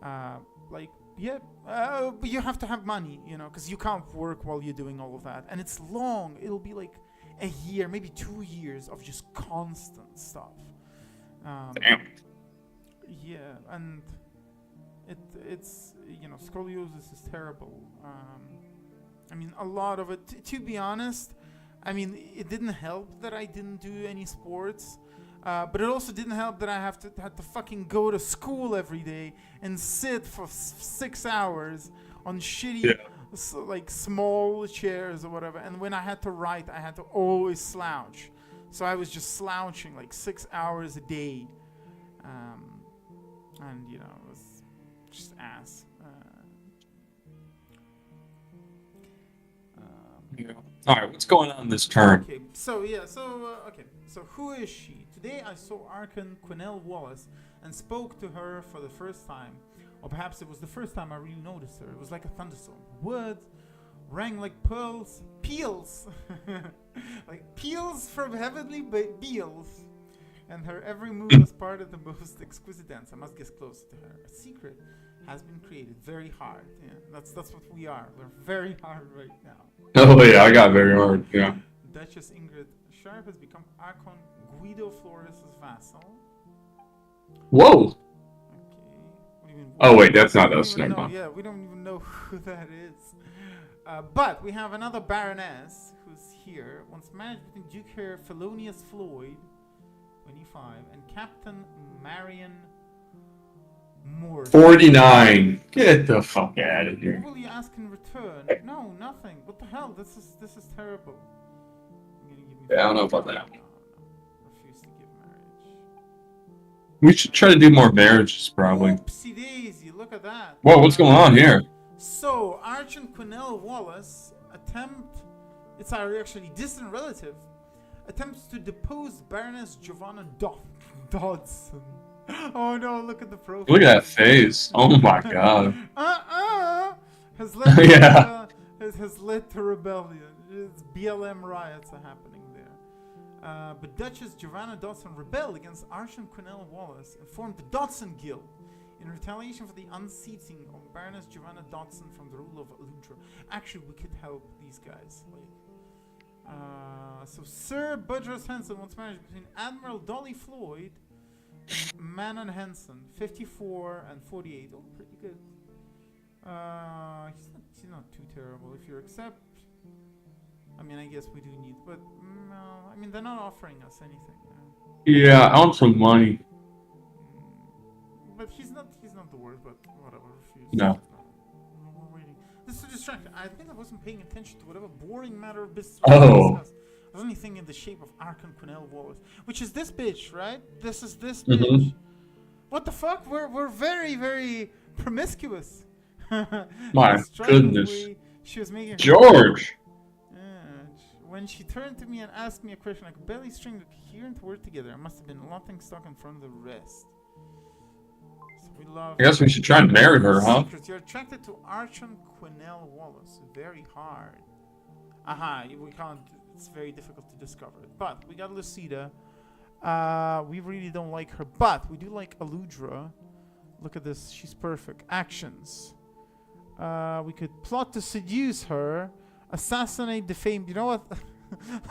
but you have to have money, because you can't work while you're doing all of that, and it's long. It'll be like a year, maybe 2 years of just constant stuff. Damn. Yeah, and it's scoliosis is terrible. I mean, a lot of it. To be honest, I mean, it didn't help that I didn't do any sports, but it also didn't help that I had to fucking go to school every day and sit for 6 hours on shitty, like small chairs or whatever. And when I had to write, I had to always slouch. So I was just slouching like 6 hours a day, and it was just ass. All right, what's going on this turn? Okay, so who is she? Today I saw Archon Quinnell Wallace and spoke to her for the first time. Or perhaps it was the first time I really noticed her. It was like a thunderstorm. Words rang like peals. Like peals from heavenly beals. And her every move was part of the most exquisite dance. I must get closer to her. A secret has been created. Very hard. Yeah, that's what we are. We're very hard right now. Oh yeah, I got very hard. Yeah. Duchess Ingrid Sharp has become Archon Guido Flores' vassal. Whoa. Okay. What do you mean? Oh wait, that's not us. Never mind. Yeah, we don't even know who that is. But we have another Baroness who's here. Once married between Duke Herr Felonius Floyd, 25, and Captain Marion Moore. 49. Get the fuck out of here. What will you ask in return? No, nothing. What the hell? This is terrible. Yeah, I don't know about that. No. Refuse to give marriage. We should try to do more marriages, probably. Oopsie daisy, look at that. Whoa, what's going on here? So, Archon Quinnell Wallace it's our actually distant relative, attempts to depose Baroness Giovanna Dodson. Oh no, look at the profile. Look at that face. Oh my god. Has led Yeah. has led to rebellion. It's BLM riots are happening there. But Duchess Giovanna Dodson rebelled against Archon Quinnell Wallace and formed the Dodson Guild in retaliation for the unseating of Baroness Giovanna Dodson from the rule of Aludra. Actually, we could help these guys. So Sir Budros Henson once married between Admiral Dolly Floyd and Manon Henson, 54 and 48. Oh, pretty good. He's not too terrible if you accept. I mean, I guess we do need, but no. I mean, they're not offering us anything. Yeah, I want some money. But he's not the worst. But whatever. Refuse. No. We're waiting. This is a distraction. I think I wasn't paying attention to whatever boring matter of business. Oh. I was only thinking in the shape of Archon Quinnell Wallace, which is this bitch, right? This is this Mhm. bitch. What the fuck? We're very, very promiscuous. My goodness. She was making George! when she turned to me and asked me a question, I could barely string a coherent word together. I must have been laughing stuck in front of the rest. So we love. I guess we should try and marry her, huh? Secrets. You're attracted to Archon Quinnell Wallace. Very hard. Aha, we can't. It's very difficult to discover it. But we got Lucida. We really don't like her, but we do like Aludra. Look at this. She's perfect. Actions. We could plot to seduce her, assassinate, defame. You know what?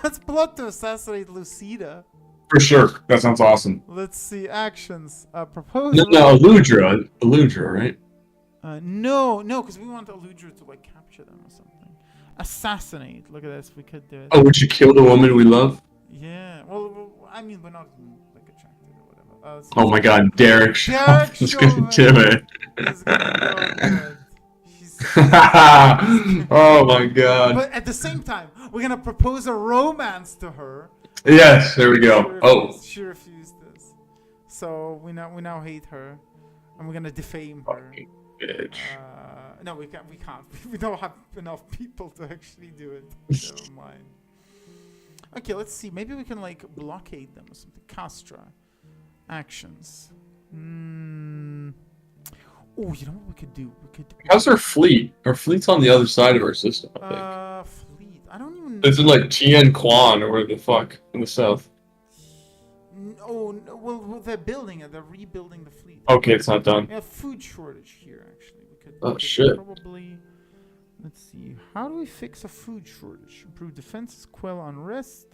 Let's plot to assassinate Lucida. For sure. That sounds awesome. Let's see. Actions. Propose. No, Aludra, right? No, because we want Aludra to like capture them or something. Assassinate. Look at this. We could do it. Oh, would you kill the woman we love? Yeah. Well, I mean, we're not like attracted or whatever. Oh my God, Derek Shaw is gonna do it. Is gonna go good. Oh my God. But at the same time, we're gonna propose a romance to her. Yes, there we go. She refused this, so we now hate her, and we're gonna defame her. Fucking bitch. No, we can't. We don't have enough people to actually do it. Never mind. Okay, let's see. Maybe we can like blockade them or something. Castra. Actions. Oh, you know what we could do? We could. How's our fleet? Our fleet's on the other side of our system, I think. Fleet. I don't even. This is like Tien Kwan or where the fuck in the south. Oh no, well, they're building it. They're rebuilding the fleet. Okay, it's not done. We have food shortage here. Actually, Oh, we could shit. probably. Let's see. How do we fix a food shortage? Improve defenses, quell unrest,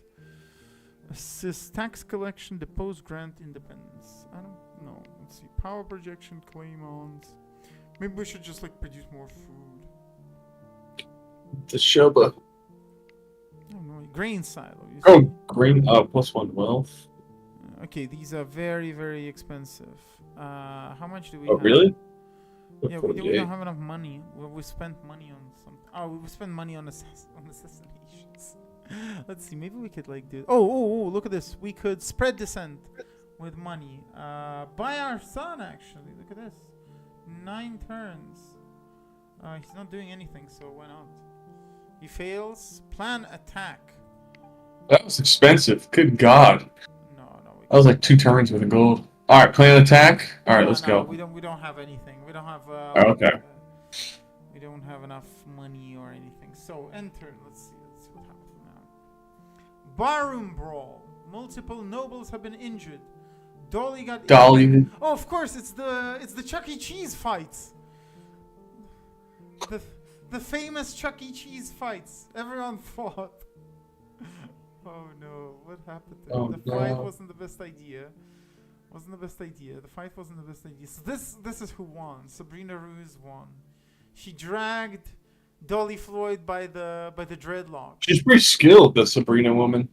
assist tax collection, depose grant independence. I don't know. Let's see. Power projection, claim-ons. Maybe we should just like produce more food. The Shoba. I don't know. Grain silo. You Oh, see? green. +1 wealth. Okay, these are very, very expensive. How much do we Oh, have? really? Yeah, we 48. don't have enough money. We spent money on something. Oh, we spent money on assassinations. Let's see. Maybe we could like do. Oh! Look at this. We could spread descent with money. Buy our son. Actually, look at this. 9 turns. He's not doing anything, so why not? He fails. Plan attack. That was expensive. Good God. No. That was like 2 turns with a gold. All right, plan attack. All right, let's go. We don't have anything. We don't have. Oh, okay. We don't have enough money or anything. So enter. Let's see what happens now. Barroom brawl. Multiple nobles have been injured. Dolly got injured. Oh, of course, it's the Chuck E. Cheese fights. The famous Chuck E. Cheese fights. Everyone fought. Oh no, what happened to it? The fight wasn't the best idea. The fight wasn't the best idea. So this is who won. Sabrina Ruse won. She dragged Dolly Floyd by the dreadlock. She's pretty skilled, the Sabrina woman.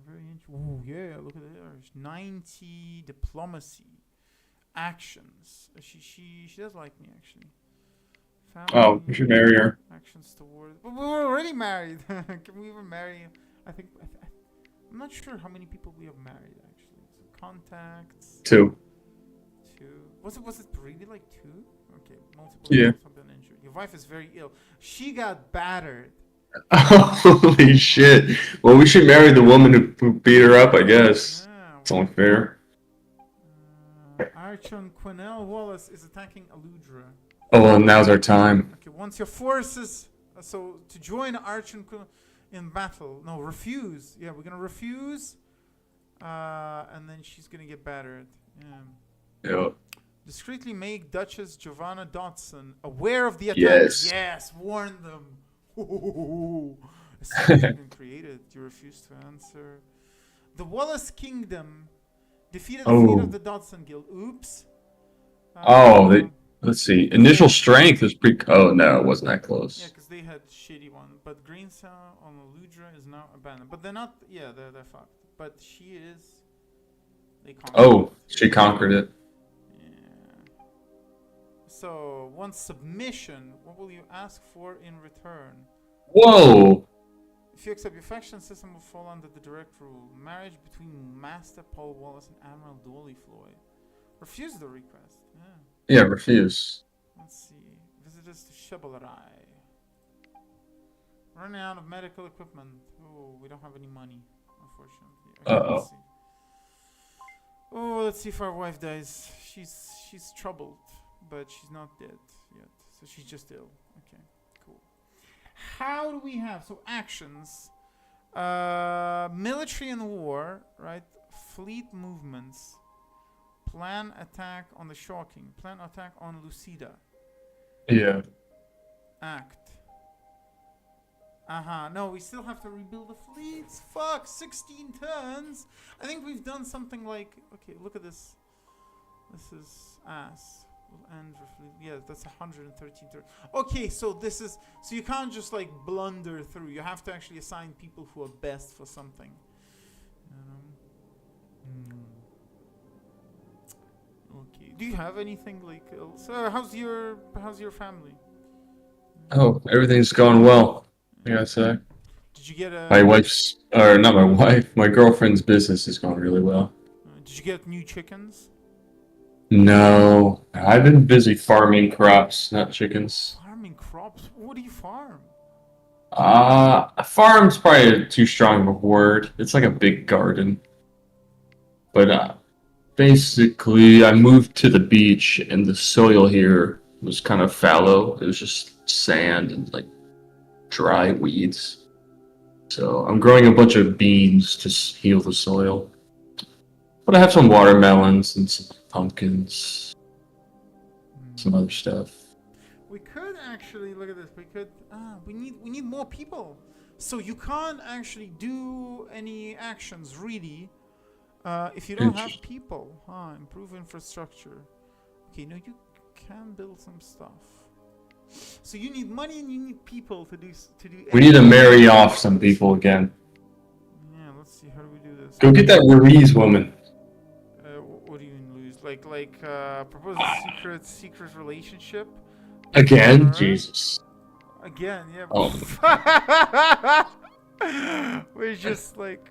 Very interesting. Oh yeah, look at it. 90 diplomacy actions. She does like me actually. Family, Oh, we should marry her. actions toward. But we're already married. Can we even marry? I think I'm not sure how many people we have married actually. So contacts. 2. 2. Was it really like 2? Okay, multiple. Yeah. Have been injured. Your wife is very ill. She got battered. Holy shit. Well, we should marry the woman who beat her up, I guess. Yeah. It's only fair. Archon Quenelle Wallace is attacking Aludra. Oh, well, now's our time. Okay, once your forces. So to join Archon in battle. No, refuse. Yeah, we're gonna refuse. And then she's gonna get battered. Yeah. Yep. Discreetly make Duchess Giovanna Dodson aware of the attack. Yes, warn them. Created. You refuse to answer. The Wallace Kingdom defeated the fleet of the Dodson Guild. Oops. Let's see. Initial strength is pretty. Oh no, it wasn't that close. Yeah, because they had shitty one. But Greensaw on Aludra is now abandoned. But they're not. Yeah, they're fucked. But she is. They conquered it. She conquered it. Yeah. So, once submission, what will you ask for in return? Whoa! If you accept, your faction system will fall under the direct rule. Marriage between Master Paul Wallace and Admiral Dolly Floyd. Refuse the request. Yeah, refuse. Let's see. Visitors to Shebelerai. Running out of medical equipment. Oh, we don't have any money, unfortunately. Okay, let's see. Oh, let's see if our wife dies. She's troubled, but she's not dead yet. So she's just ill. Okay, cool. How do we have actions? Military and war, right? Fleet movements. Plan attack on the Shocking. Plan attack on Lucida. Yeah. Act. No, we still have to rebuild the fleets. Fuck, 16 turns. I think we've done something like. Okay, look at this. This is ass. We'll end fleet. Yeah, that's 113 turns. Okay, so this is. So you can't just blunder through. You have to actually assign people who are best for something. Okay. Do you have anything else? How's your family? Oh, everything's going well. I gotta say. Did you get a? My wife's, or not my wife, my girlfriend's business is going really well. Did you get new chickens? No, I've been busy farming crops, not chickens. Farming crops? What do you farm? A farm's probably too strong of a word. It's like a big garden. But basically, I moved to the beach, and the soil here was kind of fallow. It was just sand and dry weeds. So I'm growing a bunch of beans to heal the soil. But I have some watermelons and some pumpkins, some other stuff. We could actually look at this. We could. We need more people. So you can't actually do any actions really if you don't have people. Improve infrastructure. Okay, no, you can build some stuff. So you need money and you need people to do. We need to marry off some people again. Yeah, let's see. How do we do this? Go get that Ruiz woman. What do you mean lose? Like propose a secret relationship. Again? Jesus. Again, yeah. Oh. We're just like,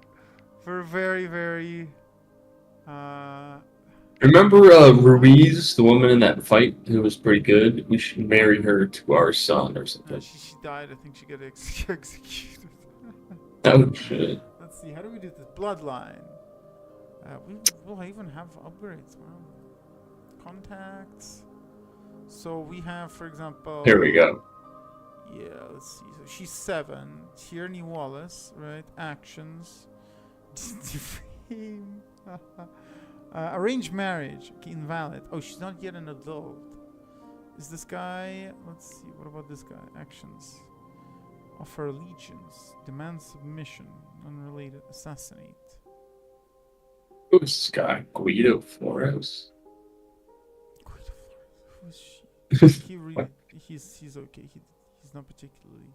we're very, very. Remember Ruiz, the woman in that fight who was pretty good? We should marry her to our son or something. She died. I think she got executed. Oh shit. Let's see. How do we do this? Bloodline. We'll even have upgrades. Wow. Contacts. So we have, for example. Here we go. Yeah, let's see. So she's 7. Tierney Wallace, right? Actions. Defame. Arranged marriage. Okay, invalid. Oh, she's not yet an adult. Is this guy? Let's see. What about this guy? Actions. Offer allegiance. Demand submission. Unrelated. Assassinate. Who's this guy? Guido Flores. Guido Flores. Who is she? He really. He's okay. He's not particularly.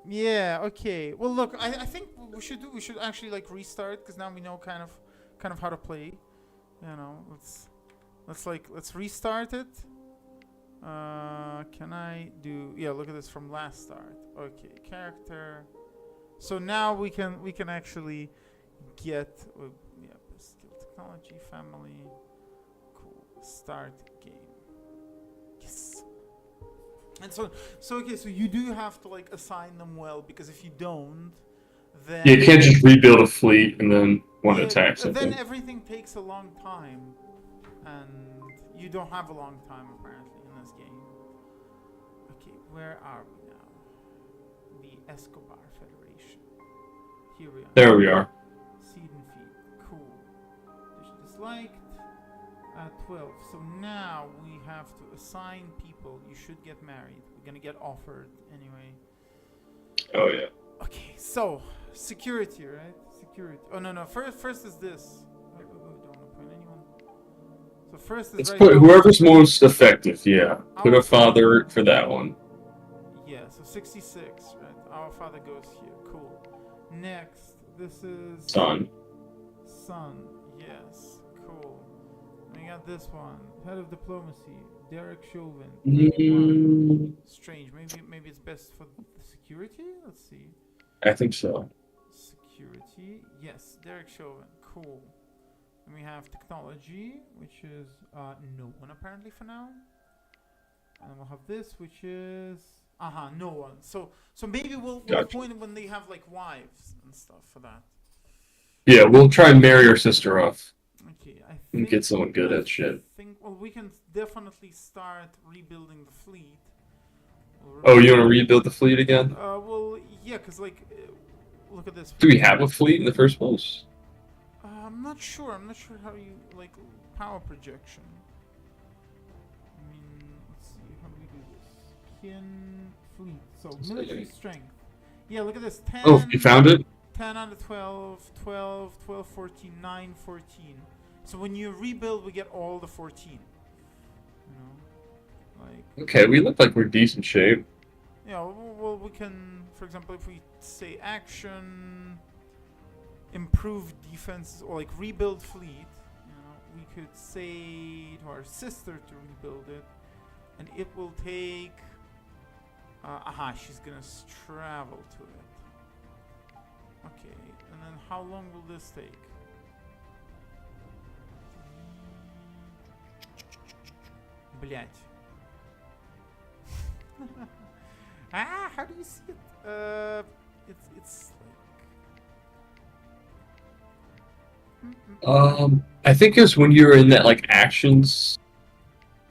Yeah. Okay. Well, look. I think we should actually like restart because now we know kind of how to play. You know. Let's restart it. Can I do? Yeah. Look at this from last start. Okay. Character. So now we can actually get. Yeah. Skill, technology, family. Cool. Start game. Yes. And so okay, so you do have to like assign them well because if you don't, then You can't just rebuild a fleet and then want to attack something. Then everything takes a long time, and you don't have a long time apparently in this game. Okay, where are we now? The Escobar Federation. Here we are. There we are. Seed and feed. Cool. Disliked. 12. So now we have to assign people. You should get married. We're gonna get offered anyway. Oh yeah. Okay, so security, right? Security. Oh no. First is this. Don't want to point anyone. So first is Let's right put now. whoever's most effective. Yeah. Put a father for that one. Yeah. So 66, right? Our father goes here. Cool. Next, this is Son. Son. Yes. Cool. We got this one. Head of diplomacy. Derek Chauvin. Strange. Maybe it's best for the security? Let's see. I think so. Security. Yes, Derek Chauvin. Cool. And we have technology, which is no one apparently for now. And we'll have this, which is no one. So maybe we'll point when they have like wives and stuff for that. Yeah, we'll try and marry our sister off. Okay, and get someone good at shit. Well, we can definitely start rebuilding the fleet. Oh, you want to rebuild the fleet again? Well, yeah, because like, look at this. Do we have a fleet in the first place? I'm not sure. I'm not sure how you like power projection. I mean, let's see. How do we do this? Pin fleet. So military strength. Yeah, look at this. 10. Oh, you found it? 10 out of 12, 12, 12, 14, 9, 14. So when you rebuild, we get all the 14. You know, like. Okay, we look like we're decent shape. Yeah, well, we can, for example, if we say action, improve defense, or like rebuild fleet, you know, we could say to our sister to rebuild it, and it will take. She's gonna travel to it. Okay, and then how long will this take? Блять. How do you see it? It's like. I think it's when you're in that like actions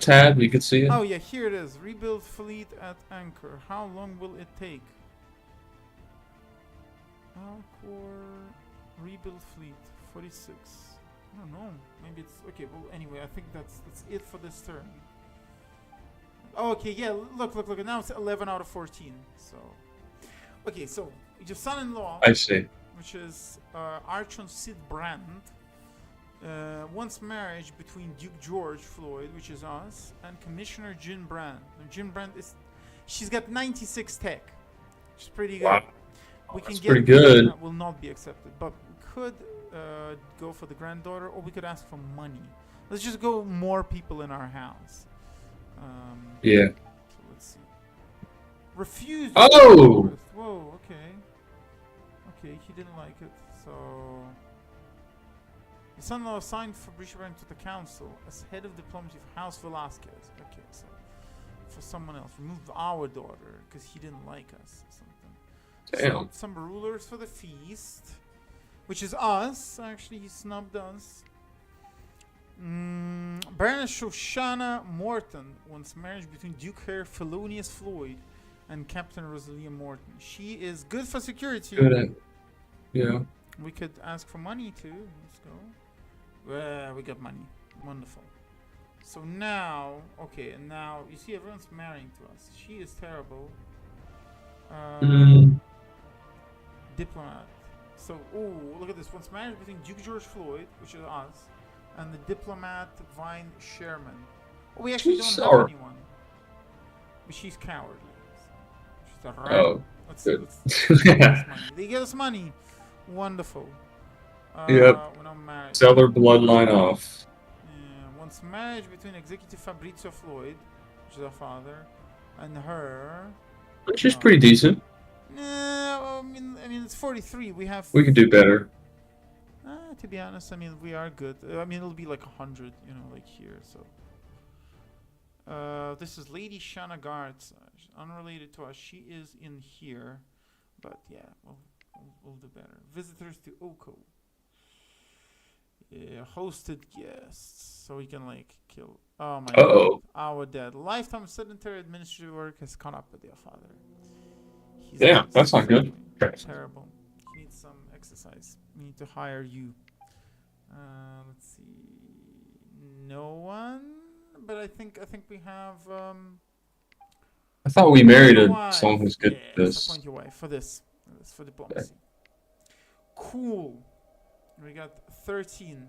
tab? You could see it. Oh yeah, here it is. Rebuild fleet at anchor. How long will it take? Alcor rebuild fleet 46. I don't know. Maybe it's okay. Well, anyway, I think that's it for this turn. Oh, okay, yeah. Look. Now it's 11 out of 14. So, okay. So your son-in-law, I see. which is Archon Sid Brand, wants marriage between Duke George Floyd, which is us, and Commissioner Jin Brand. And Jin Brand she's got 96 tech, which is pretty good. Wow. We can That's get pretty good. that will not be accepted, but we could go for the granddaughter, or we could ask for money. Let's just go more people in our house. Yeah. So let's see. Refuse. Oh! Whoa. Okay. Okay, he didn't like it. So his son-in-law assigned Fabricio Brand to the council as head of diplomacy of House Velasquez. Okay, so for someone else, remove our daughter because he didn't like us or something. Damn. Some rulers for the feast, which is us. Actually, he snubbed us. Baroness Shoshana Morton wants marriage between Duke Herr Felonius Floyd and Captain Rosalia Morton. She is good for security. Good at. Yeah. We could ask for money too. Let's go. We got money. Wonderful. So now, okay, and now you see everyone's marrying to us. She is terrible. Diplomat. So, look at this. Wants marriage between Duke George Floyd, which is us, and the diplomat Vine Sherman. Oh, we actually don't have anyone. But she's cowardly. She's a rat. Oh. Let's Good. get us money. They get us money. Wonderful. Yep. We're not married. Sell their bloodline off. Yeah, wants marriage between Executive Fabrizio Floyd, which is our father, and her. Which is pretty decent. No, I mean it's 43. We could do better. To be honest, I mean we are good. I mean it'll be like 100, like here. So. This is Lady Shanna Gartz, unrelated to us. She is in here, but yeah, we'll do better. Visitors to Oko. Yeah, hosted guests, so we can kill. Oh my God, our dad. Lifetime sedentary administrative work has caught up with your father. Yeah, that's not good. Terrible. He needs some exercise. We need to hire you. Let's see. No one, but I think we have. I thought we married someone who's good at at this. Appoint your wife for this. For diplomacy. Cool. We got 13.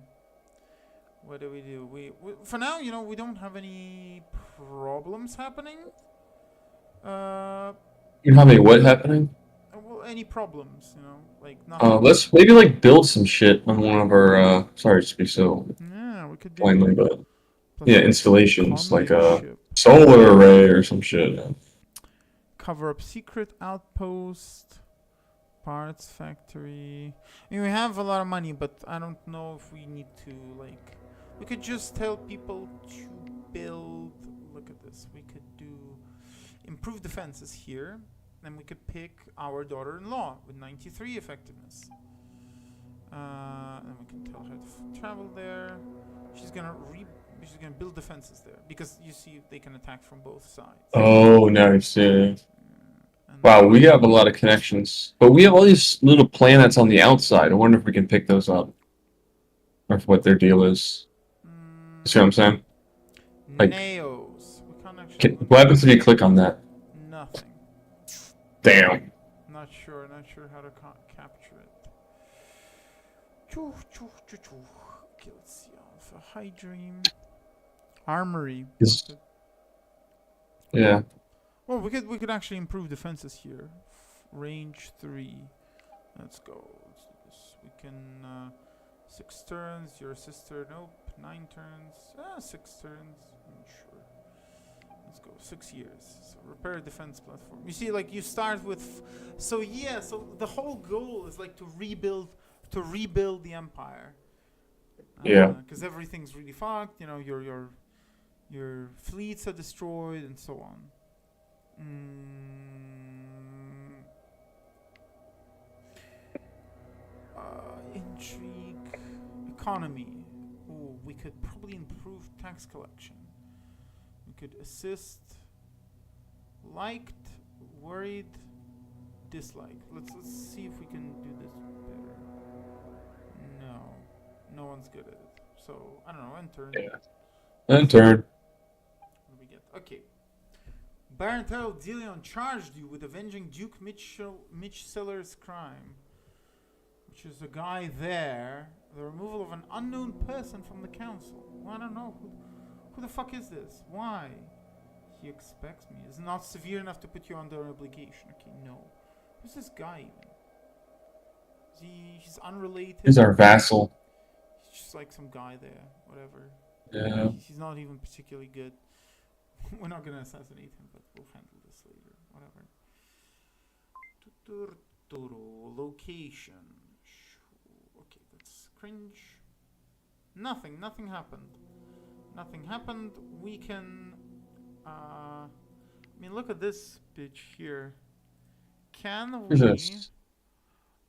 What do? We for now, we don't have any problems happening. You know how many what happening? Well, any problems, nothing. Let's maybe build some shit on one of our. Sorry to be so Yeah, we could do. plainly, but yeah, installations like a ship. solar array or some shit. Cover up secret outpost, parts factory. I mean, we have a lot of money, but I don't know if we need to We could just tell people to build. Look at this. We could do improve defenses here. Then we could pick our daughter-in-law with 93 effectiveness. And we can tell her to travel there. She's gonna build defenses there because you see they can attack from both sides. Oh, nice. Yeah. Wow, we have a lot of connections, but we have all these little planets on the outside. I wonder if we can pick those up, or what their deal is. See what I'm saying? Naos. We can't actually. What happens if you click on that? Nothing. Damn. Not sure how to capture it. Okay, let's see. Alpha High Dream. Armory. Yeah. Well, we could actually improve defenses here. Range 3. Let's go. Let's do this. We can 6 turns. Your sister, nope. 9 turns. 6 turns. I'm sure. Let's go. 6 years. So repair defense platform. You see, you start with. So the whole goal is to rebuild the empire. Yeah. Because everything's really fucked. Your fleets are destroyed and so on. Intrigue. Economy. Ooh, we could probably improve tax collection. could assist, liked, worried, disliked. Let's see if we can do this better. No one's good at it. So I don't know. Intern. Yeah. Intern. What do we get? Okay. Baron Tyrell Deleon charged you with avenging Duke Mitch Seller's crime, which is a guy there. The removal of an unknown person from the council. Well, I don't know. Who the fuck is this? Why? He expects me. Is not severe enough to put you under obligation. Okay, no. Who's this guy even? He's unrelated. He's our vassal. He's just like some guy there. Whatever. Yeah. He's not even particularly good. We're not gonna assassinate him, but we'll handle this later. Whatever. Location. Okay, that's cringe. Nothing happened. Nothing happened. We can... I mean, look at this bitch here. Can we...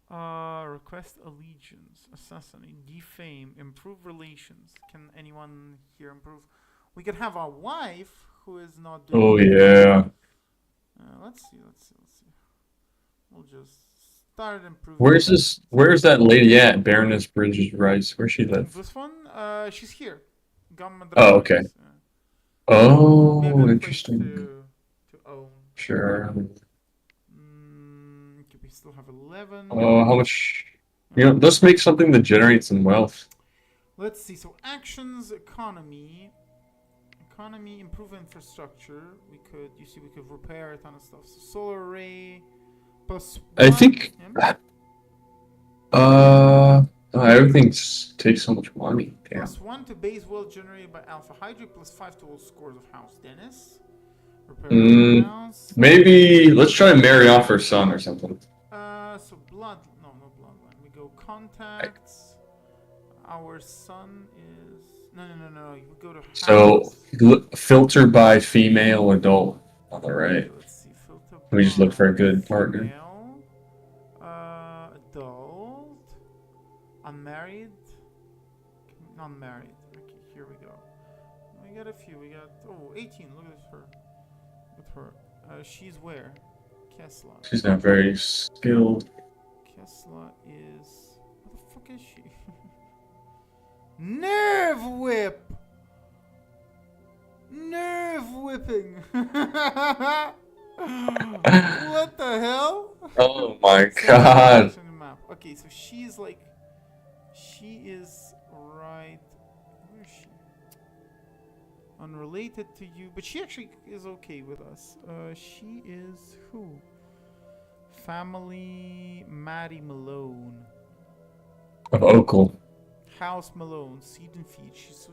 request allegiance, assassinate, defame, improve relations. Can anyone here improve? We could have our wife, who is not doing... Oh, yeah. Let's see. We'll just start improving. Where's that lady at? Baroness Bridges Rice. Where she live? This one? She's here. Oh, okay. Oh, interesting. To own. Sure. We still have 11. Oh, how much... let's make something that generates some wealth. Let's see. So actions, economy, improve infrastructure. We could repair a ton of stuff. So solar array, plus one. I think... everything takes so much money. Damn. Plus 1 to base wealth generated by Alpha Hydra, plus 5 to all scores of House Dennis. Repair house. Maybe let's try and marry off her son or something. So no bloodline. We go contacts. Our son is no. We go to house. So filter by female adult. All right. Let's see. Filter. We just look for a good partner. Adult. Unmarried. Non-married. Okay, here we go. We got a few. We got 18. Look at her. With her. She's where? Kessler. She's not very skilled. Kessler is... What the fuck is she? Nerve whip! Nerve whipping! What the hell? Oh my god. Okay, so she's like... She is right... Where is she? Unrelated to you, but she actually is okay with us. She is who? Family Maddie Malone. Of Oakle. House Malone, seed and feed. She's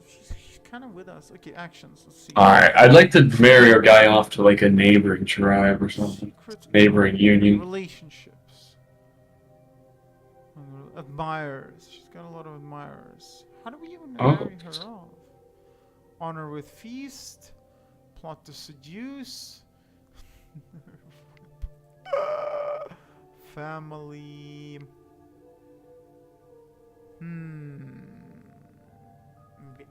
kind of with us. Okay, actions. Let's see. Alright, I'd like to marry our guy off to like a neighboring tribe or something. Neighboring union. Relationships. Admirers. She's got a lot of admirers. How do we even marry her off? Honor with feast. Plot to seduce. Family. Maybe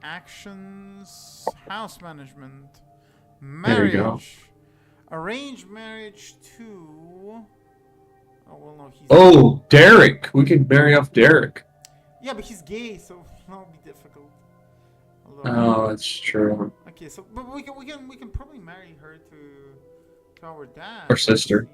actions. House management. Marriage. There you go. Arranged marriage to... Oh, well, no, he's... Oh, Derek! We could marry off Derek. Yeah, but he's gay, so that'll be difficult. Oh, that's true. Okay, so but we can probably marry her to our dad. Or sister.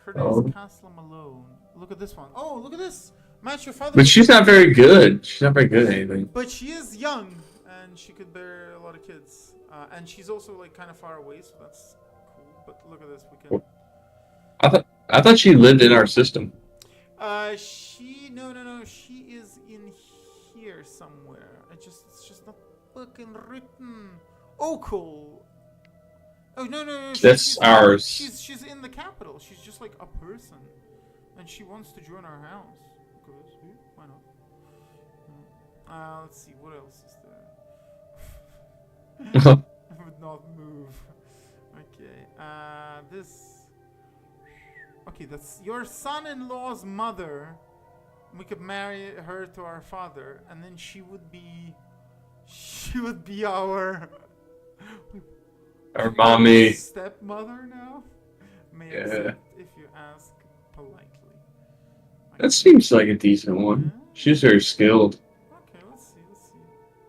Her name is Castle Malone. Look at this one. Oh, look at this. Match your father. But she's not very good. She's not very good at anything. But she is young, and she could bear a lot of kids. And she's also like kind of far away, so that's cool. But look at this. We can. I thought she lived in our system. No. She is in here somewhere. It's just not fucking written. Oh, cool. Oh no. That's ours. She's in the capital. She's just like a person, and she wants to join our house. Why not? Let's see. What else is there? I would not move. Okay. This. Okay, that's your son-in-law's mother. We could marry her to our father, and then she would be our... Our mommy. Stepmother now? May Yeah. accept if you ask politely. That seems like a decent one. Yeah? She's very skilled. Okay, let's see.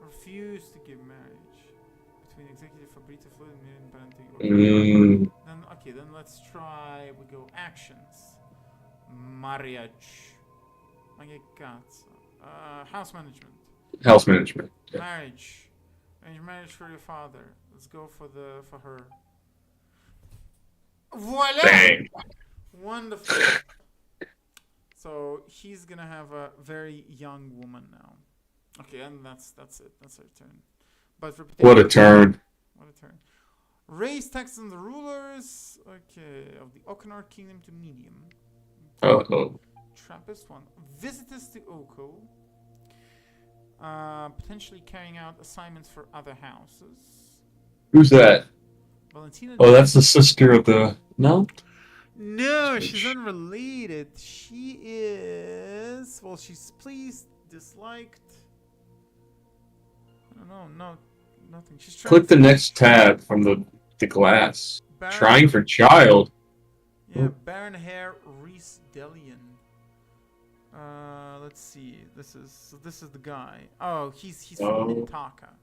Refuse to give marriage between executive Fabrita Floyd and Miriam Parenti. Then let's try. We go actions. Marriage. Ma che cazzo? House management. House management. Yeah. Marriage. Arrange marriage for your father. Let's go for her. Voila! Bang. Wonderful. So he's gonna have a very young woman now. Okay, and that's it. That's her turn. But What a turn. What a turn. Raise taxes on the rulers. Okay, of the Okanor Kingdom to medium. Okay. Oh. Trappist one. Visitors to Oko. Potentially carrying out assignments for other houses. Who's that? Valentina. Oh, that's the sister of the. No? No, she's unrelated. She is. Well, she's pleased, disliked. I don't know. No, nothing. She's trying. Click the next tab from the glass. Baron, Trying for child. Yeah, Baron Hair Reese Delian. Let's see. This is the guy. Oh, he's from Mintaka.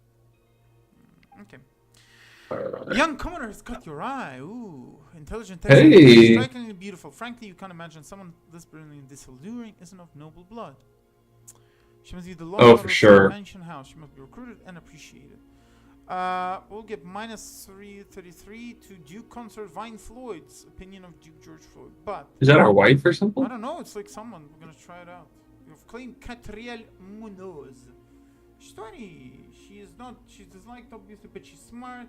Okay. Young commoner has caught your eye. Ooh, intelligent. Hey. Strikingly beautiful. Frankly, you can't imagine someone this brilliant and this alluring isn't of noble blood. She must be the lost for sure. Mansion house. She must be recruited and appreciated. We'll get minus 333 to Duke Consort Vine Floyd's opinion of Duke George Floyd. But is that our wife or something? I don't know. It's like someone. We're gonna try it out. You've claimed Catriel Munoz. She's 20. She is not. She's disliked obviously, but she's smart.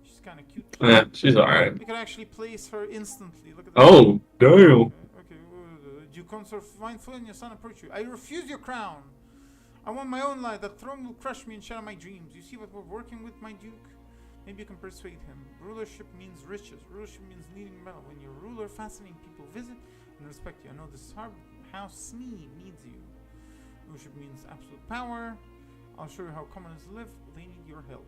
She's kind of cute. Yeah, she's alright. We can actually place her instantly. Look at that. Oh, damn. Okay. Duke Consort Vine Floyd and your son approach you. I refuse your crown. I want my own life. That throne will crush me and shatter my dreams. You see what we're working with, my Duke? Maybe you can persuade him. Rulership means riches. Rulership means leading battle. When you're a ruler, fascinating people visit and respect you. I know this house Smee needs you. Rulership means absolute power. I'll show you how commoners live. They need your help.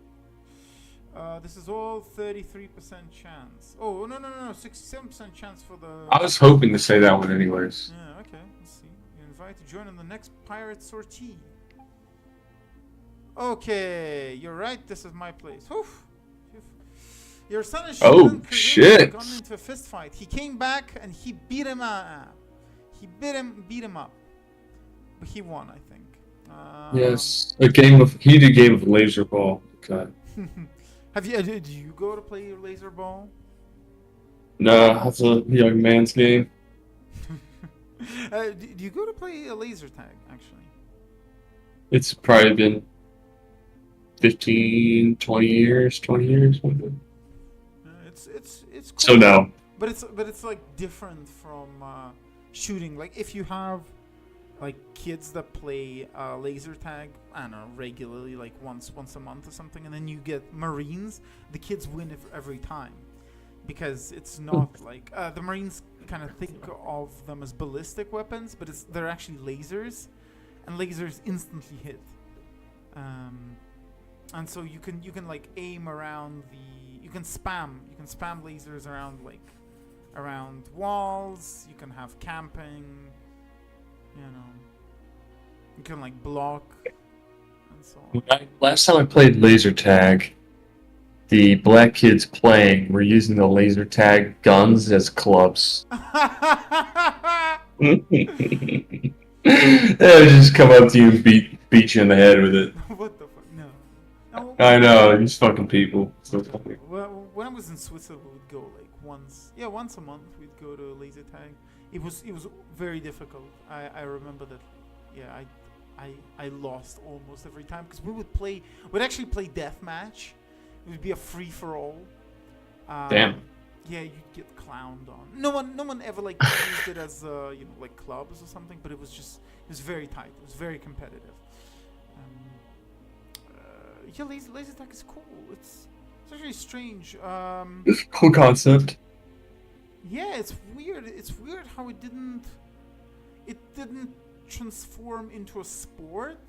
This is all 33% chance. Oh, no. 67% chance for the... I was hoping to say that one anyways. Yeah, okay. Let's see. You're invited to join on the next pirate sortie. Okay, you're right. This is my place. Oof. Your son is Oh, shit. Gone into a fist fight. He came back and he beat him up. He beat him up. But he won, I think. Yes, he did a game of laser ball. Okay. Have you? Do you go to play laser ball? No, that's a young man's game. Do you go to play a laser tag? Actually, it's probably been 15, 20 years. it's cool. So no. But it's like different from shooting. Like if you have like kids that play laser tag, I don't know, regularly, like once a month or something, and then you get Marines, the kids win every time because it's not like the Marines kind of think of them as ballistic weapons, but they're actually lasers, and lasers instantly hit. And so you can like aim around you can spam lasers around walls. You can have camping, you can like block and so on. Last time I played laser tag, the black kids playing were using the laser tag guns as clubs. They would just come up to you and beat you in the head with it. What the fuck? No. I know, these fucking people. So funny. Well, when I was in Switzerland, we would go like once a month. We'd go to laser tag. It was very difficult. I remember that. Yeah, I lost almost every time because we'd actually play deathmatch. It would be a free for all. Damn. Yeah, you'd get clowned on. No one ever like used it as like clubs or something, but it was very tight. It was very competitive. Yeah, laser tag is cool. It's actually strange. It's a cool concept. Yeah, it's weird. It's weird how it didn't transform into a sport.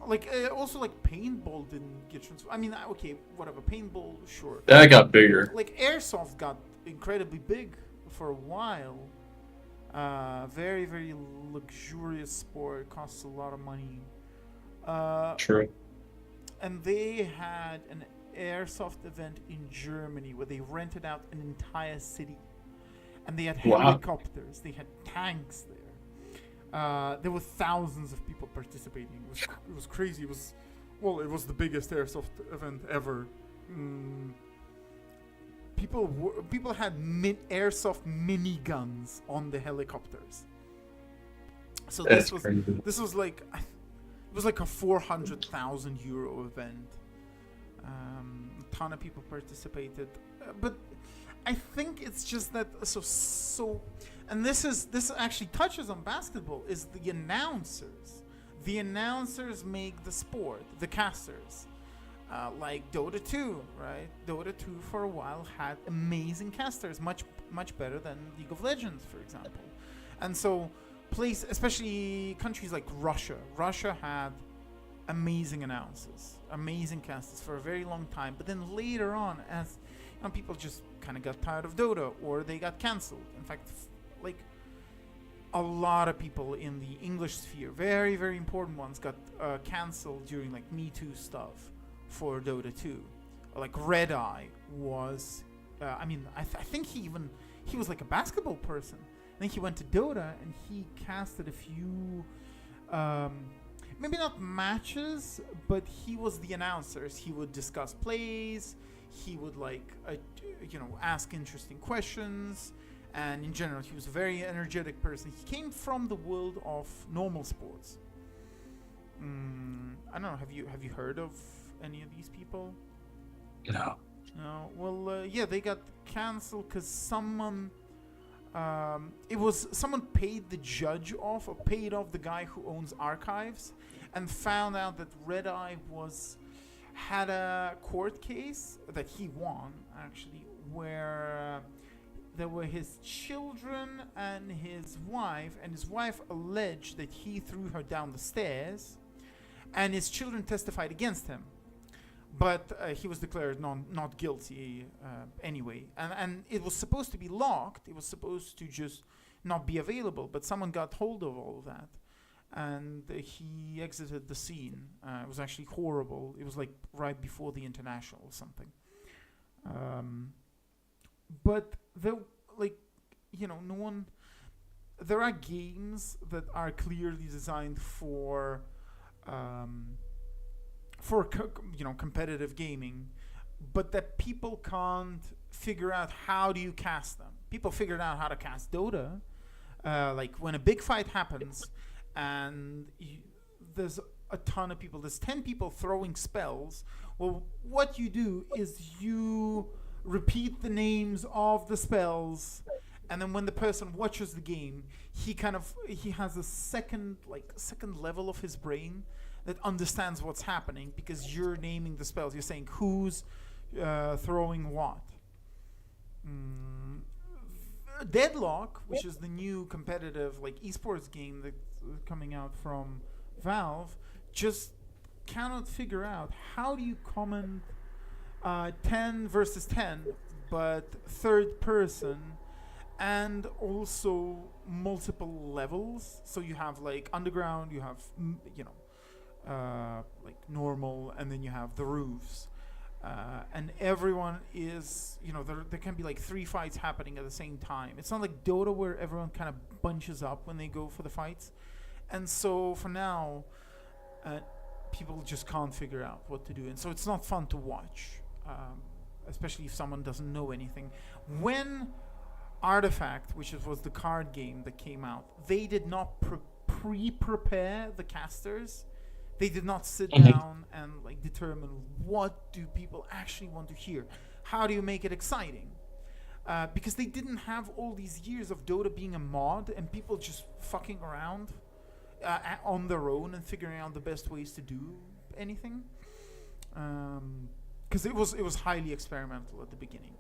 Like also like paintball didn't get transformed. I mean, okay, whatever. Paintball, sure. That got bigger. Like airsoft got incredibly big for a while. Very very luxurious sport. Costs a lot of money. True. And they had an airsoft event in Germany where they rented out an entire city, and they had Wow. helicopters. They had tanks there. There were thousands of people participating. It was crazy. It was the biggest airsoft event ever. People had airsoft miniguns on the helicopters. So That's crazy. this was like it was like a 400,000 euro event. A ton of people participated, but I think it's just that and this actually touches on basketball, is the announcers. The announcers make the sport, the casters. Like Dota 2, right? Dota 2 for a while had amazing casters, much better than League of Legends, for example. And so especially countries like Russia. Russia had amazing announcers, amazing casters for a very long time. But then later on, as people just kind of got tired of Dota, or they got cancelled. In fact, like a lot of people in the English sphere, very very important ones, got cancelled during like Me Too stuff for Dota 2. Like Red Eye was, I think he was like a basketball person. I think he went to Dota and he casted a few, maybe not matches, but he was the announcers. He would discuss plays. He would ask interesting questions, and in general, he was a very energetic person. He came from the world of normal sports. I don't know. Have you heard of any of these people? No. No. Well, yeah, they got canceled because someone paid the judge off, or paid off the guy who owns archives, and found out that Red Eye had a court case that he won, actually, where there were his children and his wife alleged that he threw her down the stairs, and his children testified against him. But he was declared not guilty anyway. And it was supposed to be locked. It was supposed to just not be available. But someone got hold of all of that. And he exited the scene. It was actually horrible. It was like right before the International or something. But there are games that are clearly designed for competitive gaming, but that people can't figure out how do you cast them. People figured out how to cast Dota. Like when a big fight happens and there's a ton of people, there's 10 people throwing spells. Well, what you do is you repeat the names of the spells, and then when the person watches the game, he has a second level of his brain that understands what's happening, because you're naming the spells. You're saying who's throwing what. Deadlock, which is the new competitive esports game that's coming out from Valve, just cannot figure out how do you comment 10 versus 10, but third person, and also multiple levels. So you have underground, you have normal, and then you have the roofs, and everyone is there can be 3 fights happening at the same time. It's not like Dota where everyone kind of bunches up when they go for the fights. And so for now, people just can't figure out what to do, and so it's not fun to watch, especially if someone doesn't know anything. When Artifact, which was the card game that came out, they did not prepare the casters. They did not sit down and determine what do people actually want to hear. How do you make it exciting? Because they didn't have all these years of Dota being a mod and people just fucking around on their own and figuring out the best ways to do anything. Because it was highly experimental at the beginning.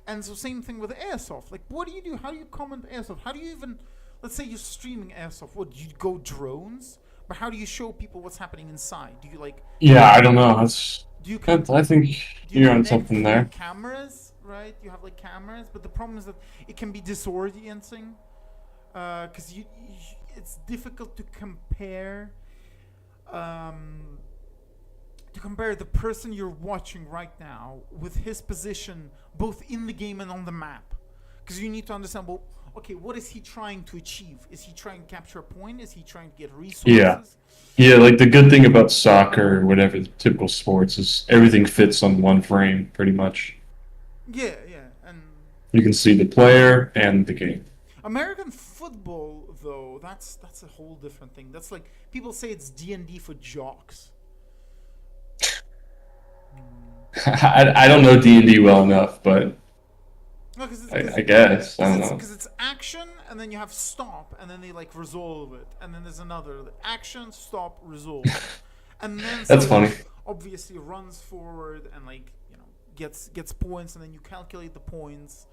And so same thing with Airsoft. What do you do? How do you comment Airsoft? How do you even... Let's say you're streaming Airsoft. What, do you go drones? But how do you show people what's happening inside? Do you like? Yeah, I don't know. I think Do you you're on connect something through there. cameras, right? You have like cameras, but the problem is that it can be disorienting because it's difficult to compare. To compare the person you're watching right now with his position both in the game and on the map, because you need to understand, well, okay, what is he trying to achieve? Is he trying to capture a point? Is he trying to get Yeah. resources? Yeah, like the good thing about soccer or whatever the typical sports is everything fits on one frame pretty much. Yeah, yeah. And You can see the player and the game. American football, though, that's a whole different thing. That's like people say it's D&D for jocks. I don't know D&D well enough, but No, cause I guess. I don't know. Because it's action, and then you have stop, and then they like resolve it, and then there's another action, stop, resolve, and then That's someone funny. obviously runs forward and like gets points, and then you calculate the points.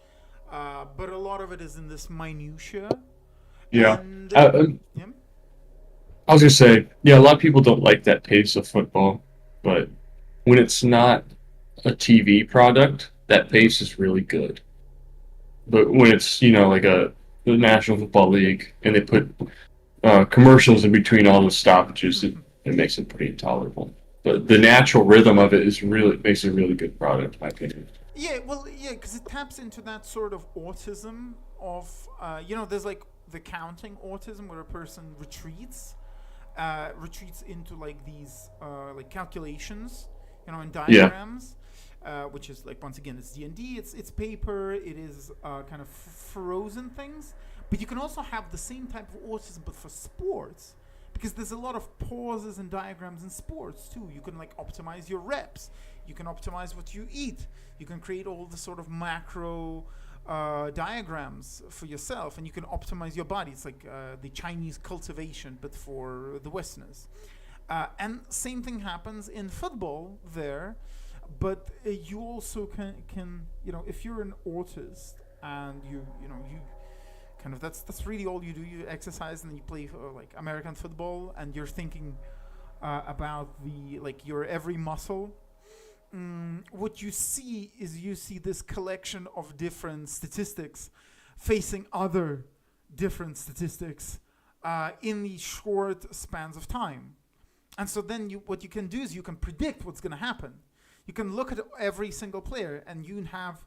But a lot of it is in this minutia. Yeah. And yeah. I was gonna say, yeah, a lot of people don't like that pace of football, but when it's not a TV product, that pace is really good. But when it's, like the National Football League and they put commercials in between all those stoppages, it makes it pretty intolerable. But the natural rhythm of it makes it a really good product, in my opinion. Yeah, well, yeah, because it taps into that sort of autism of, there's like the counting autism where a person retreats into like these like calculations, and diagrams, which is like once again it's D&D, it's paper, it is kind of frozen things, but you can also have the same type of autism but for sports. Because there's a lot of pauses and diagrams in sports too. You can like optimize your reps. You can optimize what you eat. You can create all the sort of macro diagrams for yourself, and you can optimize your body. It's like the Chinese cultivation, but for the Westerners. And same thing happens in football there, but you also can if you're an autist and you kind of that's really all you do. You exercise and then you play like American football, and you're thinking about your every muscle. What you see this collection of different statistics facing other different statistics in these short spans of time. And so then what you can do is you can predict what's going to happen. You can look at every single player and you have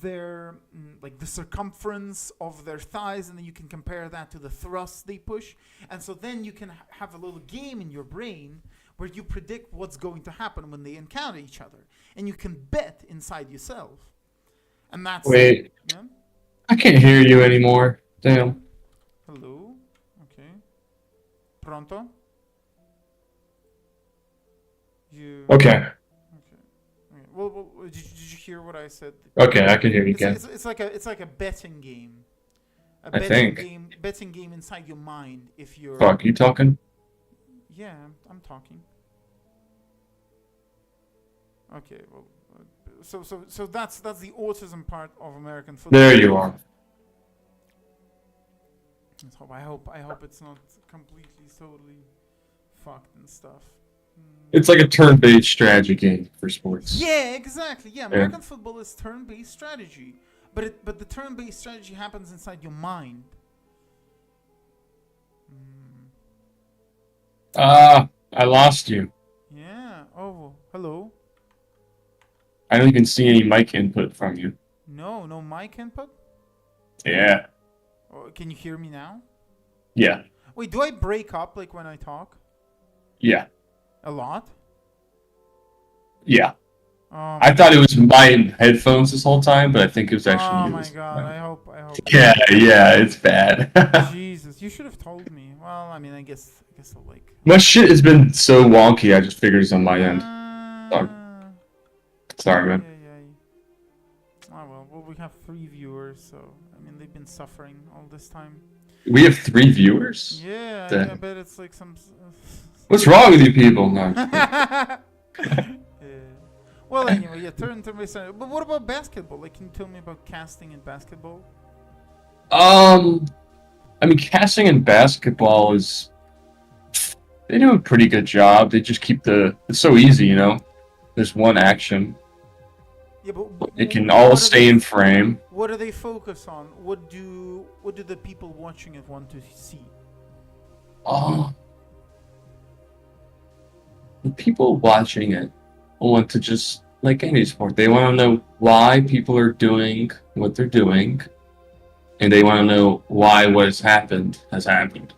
their like the circumference of their thighs, and then you can compare that to the thrust they push, and so then you can have a little game in your brain where you predict what's going to happen when they encounter each other, and you can bet inside yourself. And that's Wait, I can't hear you anymore. Damn. Hello. Okay. Pronto. Okay. Well, did you hear what I said? Okay, I can hear you again. It's like a betting game. Betting game inside your mind. If you're Fuck, you talking? Yeah, I'm talking. Okay, well, so that's the autism part of American football. There you are. I hope it's not completely totally fucked and stuff. It's like a turn-based strategy game for sports. Yeah, exactly. Yeah, American football is turn-based strategy, but the turn-based strategy happens inside your mind. I lost you. Yeah. Oh, hello. I don't even see any mic input from you. No mic input? Yeah. Oh, can you hear me now? Yeah. Wait, do I break up like when I talk? Yeah. A lot? Yeah. I thought it was my headphones this whole time, but I think it was actually Oh you. my god, I hope. Yeah, it's bad. Jesus, you should have told me. Well, I mean, I guess I'll like... My shit has been so wonky, I just figured it's on my end. Sorry, man. Yeah. Oh, well, we have 3 viewers, so, I mean, they've been suffering all this time. We have 3 viewers? Yeah, I bet it's like some... What's wrong with you people? No. Yeah. Well, anyway, yeah, turn-based strategy. But what about basketball? Like, can you tell me about casting in basketball? I mean, casting in basketball is They do a pretty good job. They just keep it's so easy, you know. There's one action. Yeah, but It can all stay in frame. what do they focus on? What do the people watching it want to see? Oh, the people watching it want to just, like any sport, they want to know why people are doing what they're doing, and they want to know why what has happened has happened.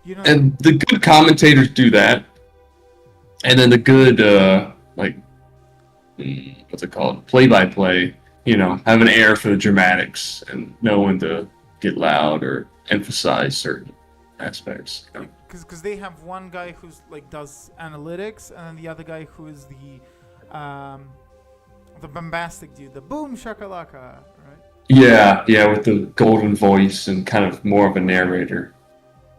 You know, And the good commentators do that, and then the good, what's it called, play-by-play, have an air for the dramatics and know when to get loud or emphasize certain aspects. because they have one guy who's like does analytics, and then the other guy who is the bombastic dude, the boom shakalaka, right? Yeah, with the golden voice and kind of more of a narrator.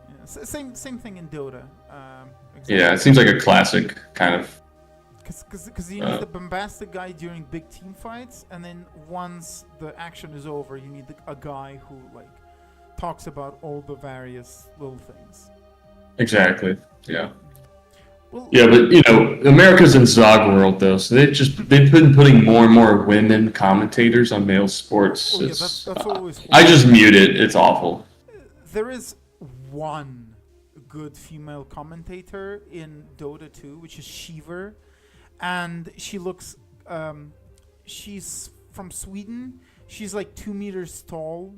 Yeah, same thing in Dota. Yeah, Exactly. it seems like a classic kind of. Because you need the bombastic guy during big team fights, and then once the action is over, you need a guy who like talks about all the various little things. Exactly. Yeah. Well, Yeah, but America's in Zog world though, so they've been putting more and more women commentators on male sports. oh yeah, that's always. I just mute it. It's awful. There is one good female commentator in Dota 2, which is Shiver, and she looks. She's from Sweden. She's like 2 meters tall.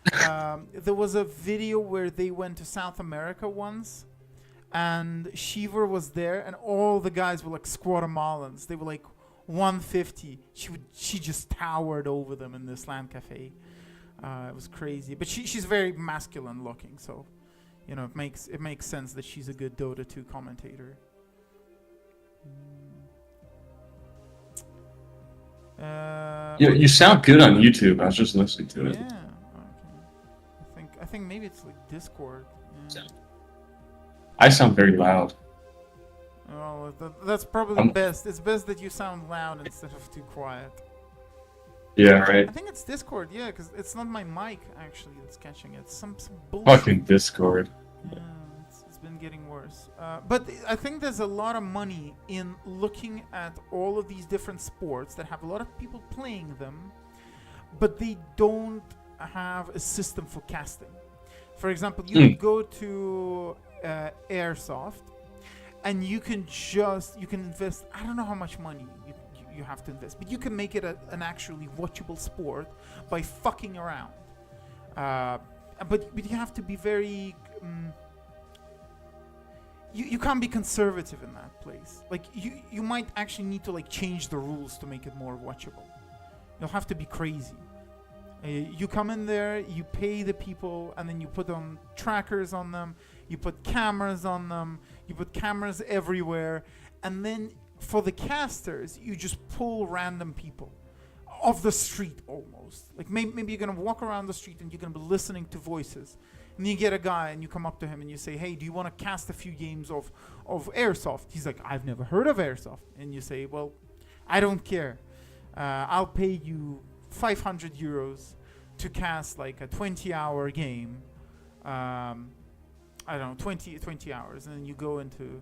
There was a video where they went to South America once, and Shiver was there, and all the guys were like Guatemalans. They were like 150. She just towered over them in this LAN cafe. It was crazy, but she's very masculine looking, so it makes sense that she's a good Dota 2 commentator. You sound good on YouTube. I was just listening to it. Yeah. Okay. I think maybe it's like Discord. Yeah. I sound very loud. Oh, that's probably best. It's best that you sound loud instead of too quiet. Yeah, right. I think it's Discord, yeah, because it's not my mic actually that's catching it. It's some bullshit. Fucking Discord. Yeah, it's been getting worse. But I think there's a lot of money in looking at all of these different sports that have a lot of people playing them, but they don't have a system for casting. For example, you could go to Airsoft, and you can invest. I don't know how much money you have to invest, but you can make it an actually watchable sport by fucking around. But you have to be very. You can't be conservative in that place. Like you might actually need to like change the rules to make it more watchable. You'll have to be crazy. You come in there, you pay the people, and then you put on trackers on them. You put cameras on them. You put cameras everywhere, and then for the casters, you just pull random people off the street almost. Like maybe you're gonna walk around the street and you're gonna be listening to voices. And you get a guy and you come up to him and you say, hey, do you want to cast a few games of Airsoft? He's like, I've never heard of Airsoft. And you say, well, I don't care. I'll pay you 500 euros to cast like a 20-hour game. I don't know, 20 hours. And then you go into...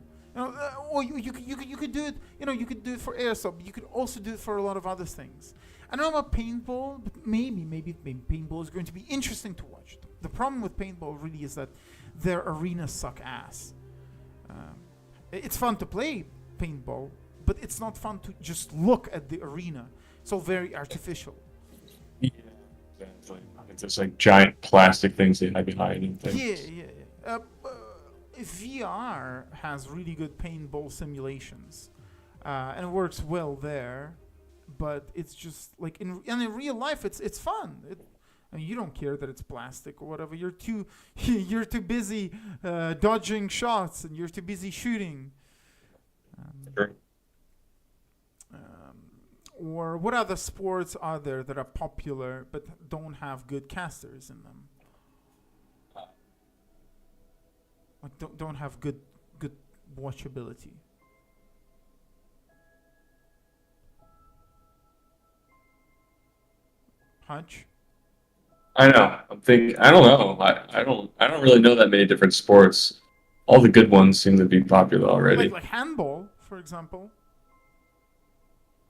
or you could do it. You could do it for Airsoft. But you could also do it for a lot of other things. I don't know about paintball, but maybe paintball is going to be interesting to watch. The problem with paintball really is that their arenas suck ass. It's fun to play paintball, but it's not fun to just look at the arena. It's all very artificial. Yeah, exactly. It's just like giant plastic things they hide behind and things. Yeah. VR has really good paintball simulations, and it works well there. But it's just like in real life, it's fun. I mean, you don't care that it's plastic or whatever. You're too busy dodging shots, and you're too busy shooting. Sure. Or what other sports are there that are popular but don't have good casters in them? Like don't have good watchability. Hutch? I know. I'm thinking. I don't know. I don't really know that many different sports. All the good ones seem to be popular Like already. handball, for example.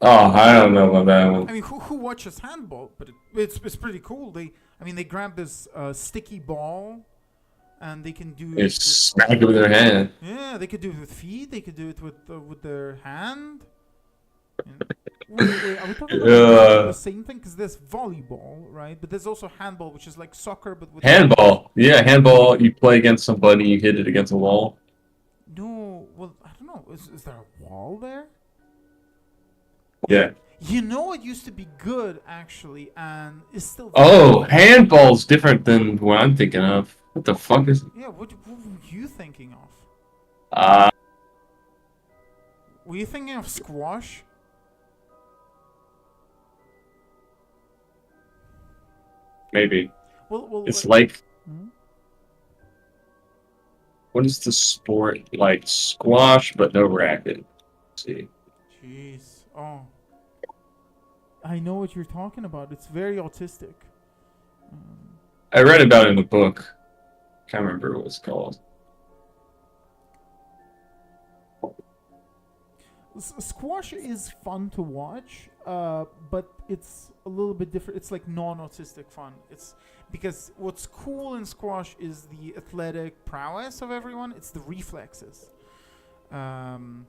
Oh, I don't know about that I one. mean, who watches handball? But it's pretty cool. They grab this sticky ball, and they can do They it with, smack it with their hand. yeah, they could do it with feet. They could do it with their hand. And, wait, are we talking about the Uh, same thing? Because there's volleyball, right? But there's also handball, which is like soccer, but with handball. Yeah, handball. You play against somebody, you hit it against a wall. no. Well, I don't know. Is there a wall there? Yeah. You know, it used to be good actually, and it's still very Oh, good. handball's different than what I'm thinking of. What the fuck is? Yeah, what were you thinking of? Uh, Were you thinking of squash? maybe Well, it's like hmm? what is the sport like? Squash, but no racket. Let's see. Jeez. Oh, I know what you're talking about. It's very autistic. Um, I read about it in a book. Can't remember what it's called. Squash is fun to watch, but it's a little bit different. It's like non-autistic fun. It's because what's cool in squash is the athletic prowess of everyone. It's the reflexes, um,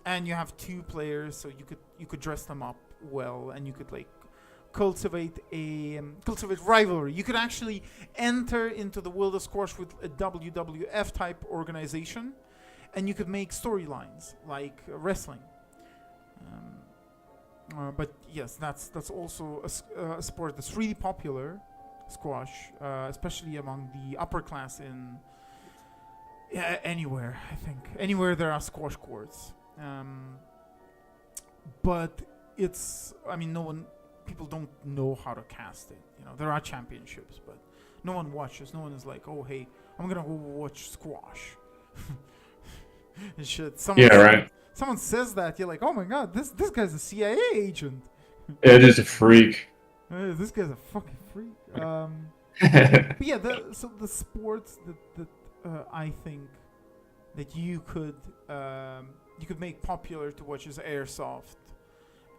and you have two players, so you could dress them up well, and you could like cultivate rivalry. You could actually enter into the world of squash with a WWF type organization, and you could make storylines like wrestling. But yes, that's also a sport that's really popular, squash, especially among the upper class in anywhere. I think anywhere there are squash courts. But it's, I mean, no one, people don't know how to cast it. You know, there are championships, but no one watches. No one is like, oh hey, I'm gonna go watch squash. And shit. Yeah, right. Someone says that, you're like, oh my god, this guy's a CIA agent. It is a freak. This guy's a fucking freak. But yeah, so the sports that I think that you could make popular to watch is airsoft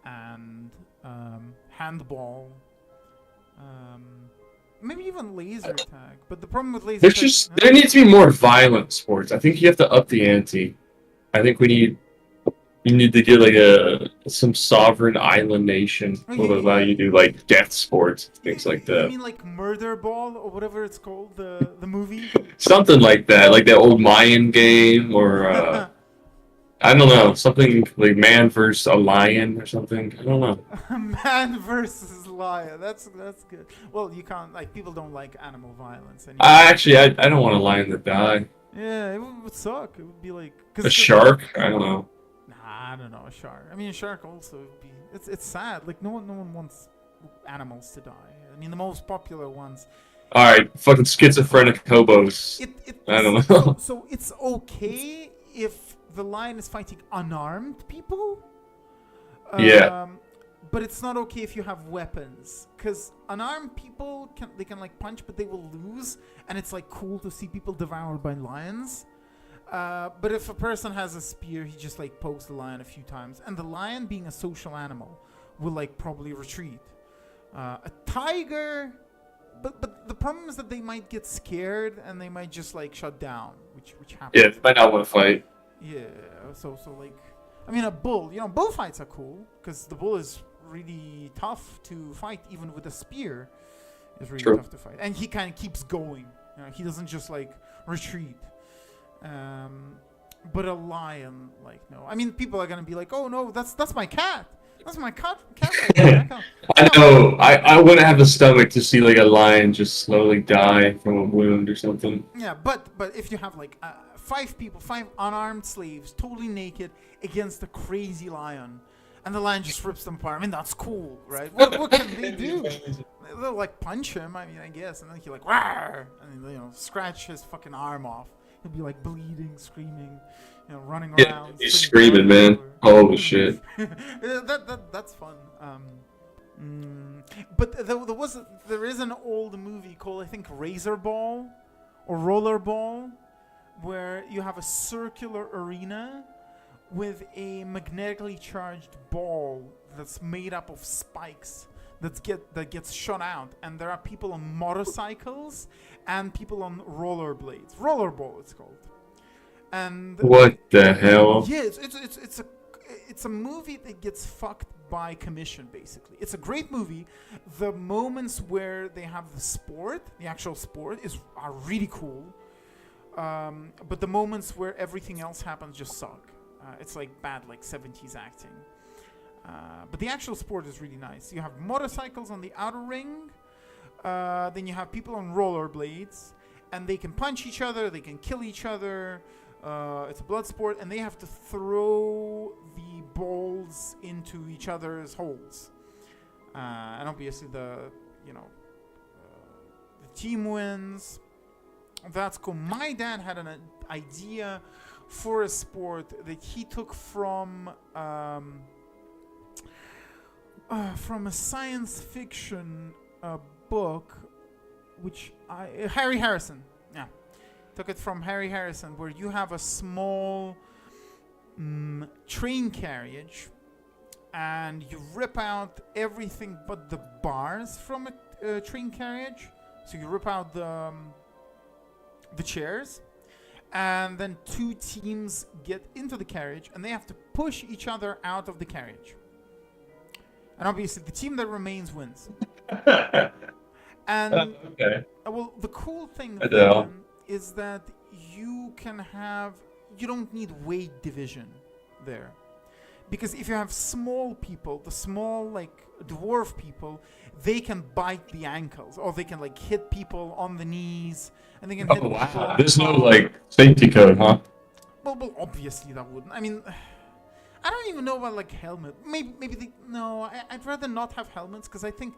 and handball, maybe even laser tag. But the problem with laser There's tag, just there needs to be more violent sports. I think you have to up the ante. I think you need to get like some sovereign island nation oh, will allow you to do like death sports, things like you that. mean like Murder Ball or whatever it's called, the movie? Something like that, like that old Mayan game, or I don't know, something like man versus a lion or something. I don't know. Man versus lion. That's good. Well, you can't, like, people don't like animal violence anyway. I don't want a lion to die. Yeah, it would suck. It would be like A shark? I don't know. Nah, I don't know, a shark. I mean, a shark also would be. It's sad. Like no one wants animals to die. I mean, the most popular ones. All right, fucking schizophrenic hobos. I don't know. So it's okay if the lion is fighting unarmed people. Yeah. But it's not okay if you have weapons, because unarmed people can like punch, but they will lose, and it's like cool to see people devoured by lions. But if a person has a spear, he just like pokes the lion a few times, and the lion, being a social animal, will like probably retreat. A tiger, but the problem is that they might get scared and they might just like shut down, which happens. Yeah, they might not want to fight. Yeah, so like, I mean, a bull. You know, bullfights are cool because the bull is really tough to fight, even with a spear. It's really True. tough to fight, and he kind of keeps going. You know, he doesn't just like retreat. But a lion, like, no. I mean, people are gonna be like, "Oh no, that's my cat. That's my cat right there. I know. I wouldn't have the stomach to see like a lion just slowly die from a wound or something. Yeah, but if you have like 5 unarmed slaves, totally naked, against a crazy lion, and the lion just rips them apart. I mean, that's cool, right? What can they do? They'll like punch him. I mean, I guess, and then he like rawr, and scratch his fucking arm off. He'll be like bleeding, screaming, running around. He's screaming, man. Holy shit. That's fun. But there is an old movie called, I think, Razorball or Rollerball, where you have a circular arena with a magnetically charged ball that's made up of spikes that gets shot out, and there are people on motorcycles and people on rollerblades. Rollerball, it's called. And What the hell? yeah, it's a movie that gets fucked by commission, basically. It's a great movie. The moments where they have the actual sport, are really cool. But the moments where everything else happens just suck. It's like bad, like 70s acting. But the actual sport is really nice. You have motorcycles on the outer ring. Then you have people on rollerblades. And they can punch each other. They can kill each other. It's a blood sport. And they have to throw the balls into each other's holes. And obviously the team wins. That's cool. My dad had an idea for a sport that he took from a science fiction book, which Harry Harrison. Yeah, took it from Harry Harrison, where you have a small train carriage, and you rip out everything but the bars from a train carriage. So you rip out the chairs, and then two teams get into the carriage, and they have to push each other out of the carriage. And obviously, the team that remains wins. And Okay. well, the cool thing What the hell? then is that you don't need weight division there. Because if you have small people, the small, like, dwarf people, they can bite the ankles, or they can, like, hit people on the knees, and they can hit Oh, people wow. on There's no, top. like, safety code, huh? Well, obviously that wouldn't. I mean, I don't even know about, like, helmet. Maybe I'd rather not have helmets, because I think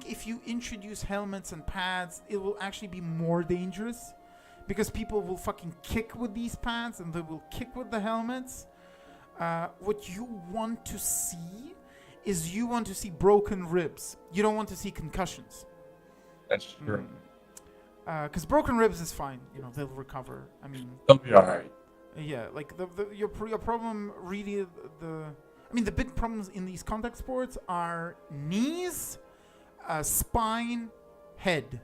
if you introduce helmets and pads, it will actually be more dangerous, because people will fucking kick with these pads, and they will kick with the helmets. What you want to see is broken ribs. You don't want to see concussions. That's true. Because broken ribs is fine. They'll recover. I mean, They'll be alright. yeah, like your problem really, the big problems in these contact sports are knees, spine, head.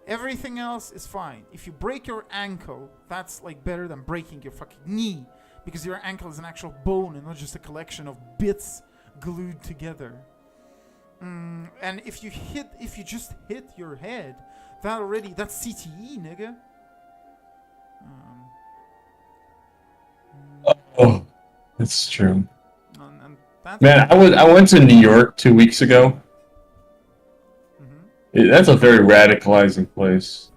Everything else is fine. If you break your ankle, that's like better than breaking your fucking knee, because your ankle is an actual bone and not just a collection of bits glued together. And if you just hit your head, that's CTE, nigga. Oh, that's true. And that's Man, I went to New York 2 weeks ago. That's a very radicalizing place.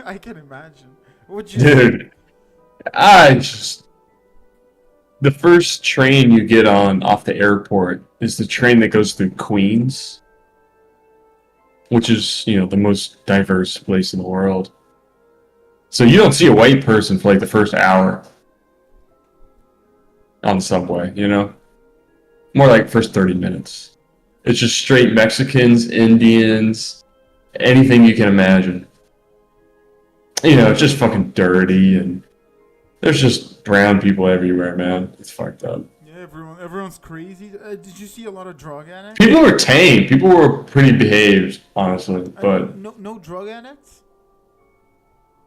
I can imagine. What'd you say? Dude, the first train you get on off the airport is the train that goes through Queens, which is, the most diverse place in the world. So you don't see a white person for like the first hour on the subway, More like first 30 minutes. It's just straight Mexicans, Indians, anything you can imagine. It's just fucking dirty, and there's just brown people everywhere, man. It's fucked up. Yeah, everyone's crazy. Did you see a lot of drug addicts? People were tame. People were pretty behaved, honestly. But no drug addicts?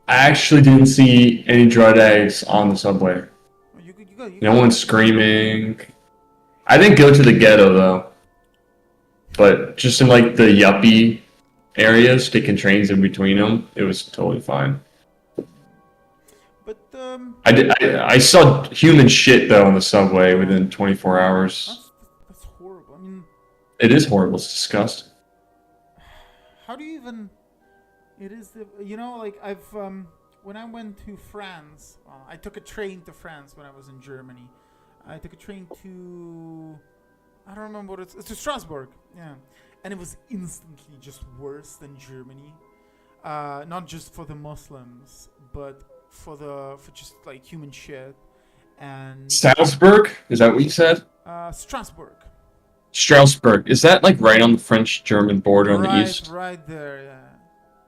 I actually didn't see any drug addicts on the subway. No one screaming. I didn't go to the ghetto, though. But just in, like, the yuppie areas, taking trains in between them, it was totally fine. But, I saw human shit, though, on the subway within 24 hours. That's horrible. I mean, It is horrible. It's disgusting. how do you even... It is I've... When I went to France, I took a train to France when I was in Germany. I took a train to... I don't remember what it's to Strasbourg, yeah. And it was instantly just worse than Germany. Not just for the Muslims, but for just like human shit. And Salzburg? Is that what you said? Strasbourg. Strasbourg. Is that like right on the French-German border on the Right, east? right there. Yeah.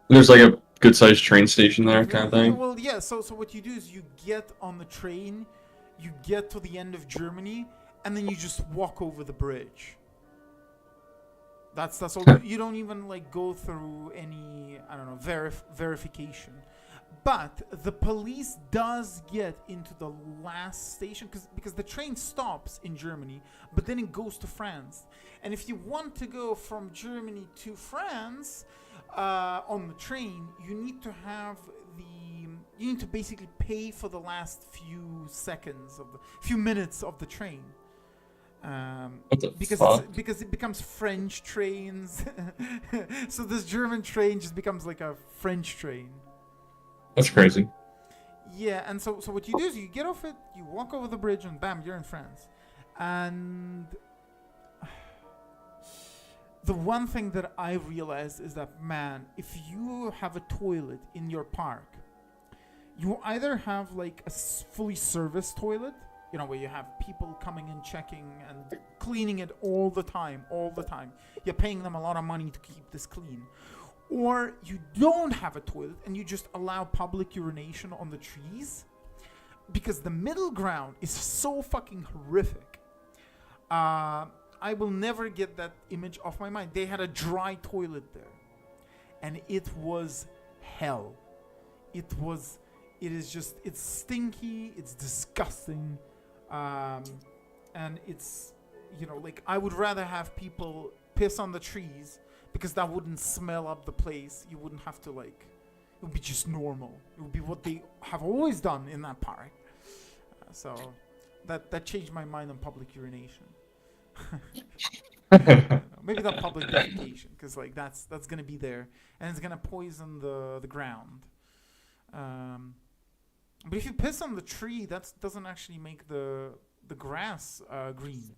There's like a good-sized train station there, kind of thing. Well, yeah. So what you do is you get on the train, you get to the end of Germany, and then you just walk over the bridge. That's all. You don't even like go through any, I don't know, verification. But the police does get into the last station because the train stops in Germany, but then it goes to France. And if you want to go from Germany to France on the train, you need to have you need to basically pay for the last few minutes of the train. What the Because fuck? because it becomes French trains, so this German train just becomes like a French train. That's crazy. Yeah, and so what you do is you get off it, you walk over the bridge, and bam, you're in France. And the one thing that I realized is that, man, if you have a toilet in your park, you either have like a fully serviced toilet, you know, where you have people coming and checking and cleaning it all the time. You're paying them a lot of money to keep this clean. Or you don't have a toilet and you just allow public urination on the trees, because the middle ground is so fucking horrific. I will never get that image off my mind. They had a dry toilet there, and it was hell. It's stinky, it's disgusting, and it's, you know, like, I would rather have people piss on the trees, because that wouldn't smell up the place. You wouldn't have to, like, it would be just normal. It would be what they have always done in that park. So that changed my mind on public urination. Maybe not public defecation, because like that's gonna be there, and it's gonna poison the ground. But if you piss on the tree, that doesn't actually make the grass green.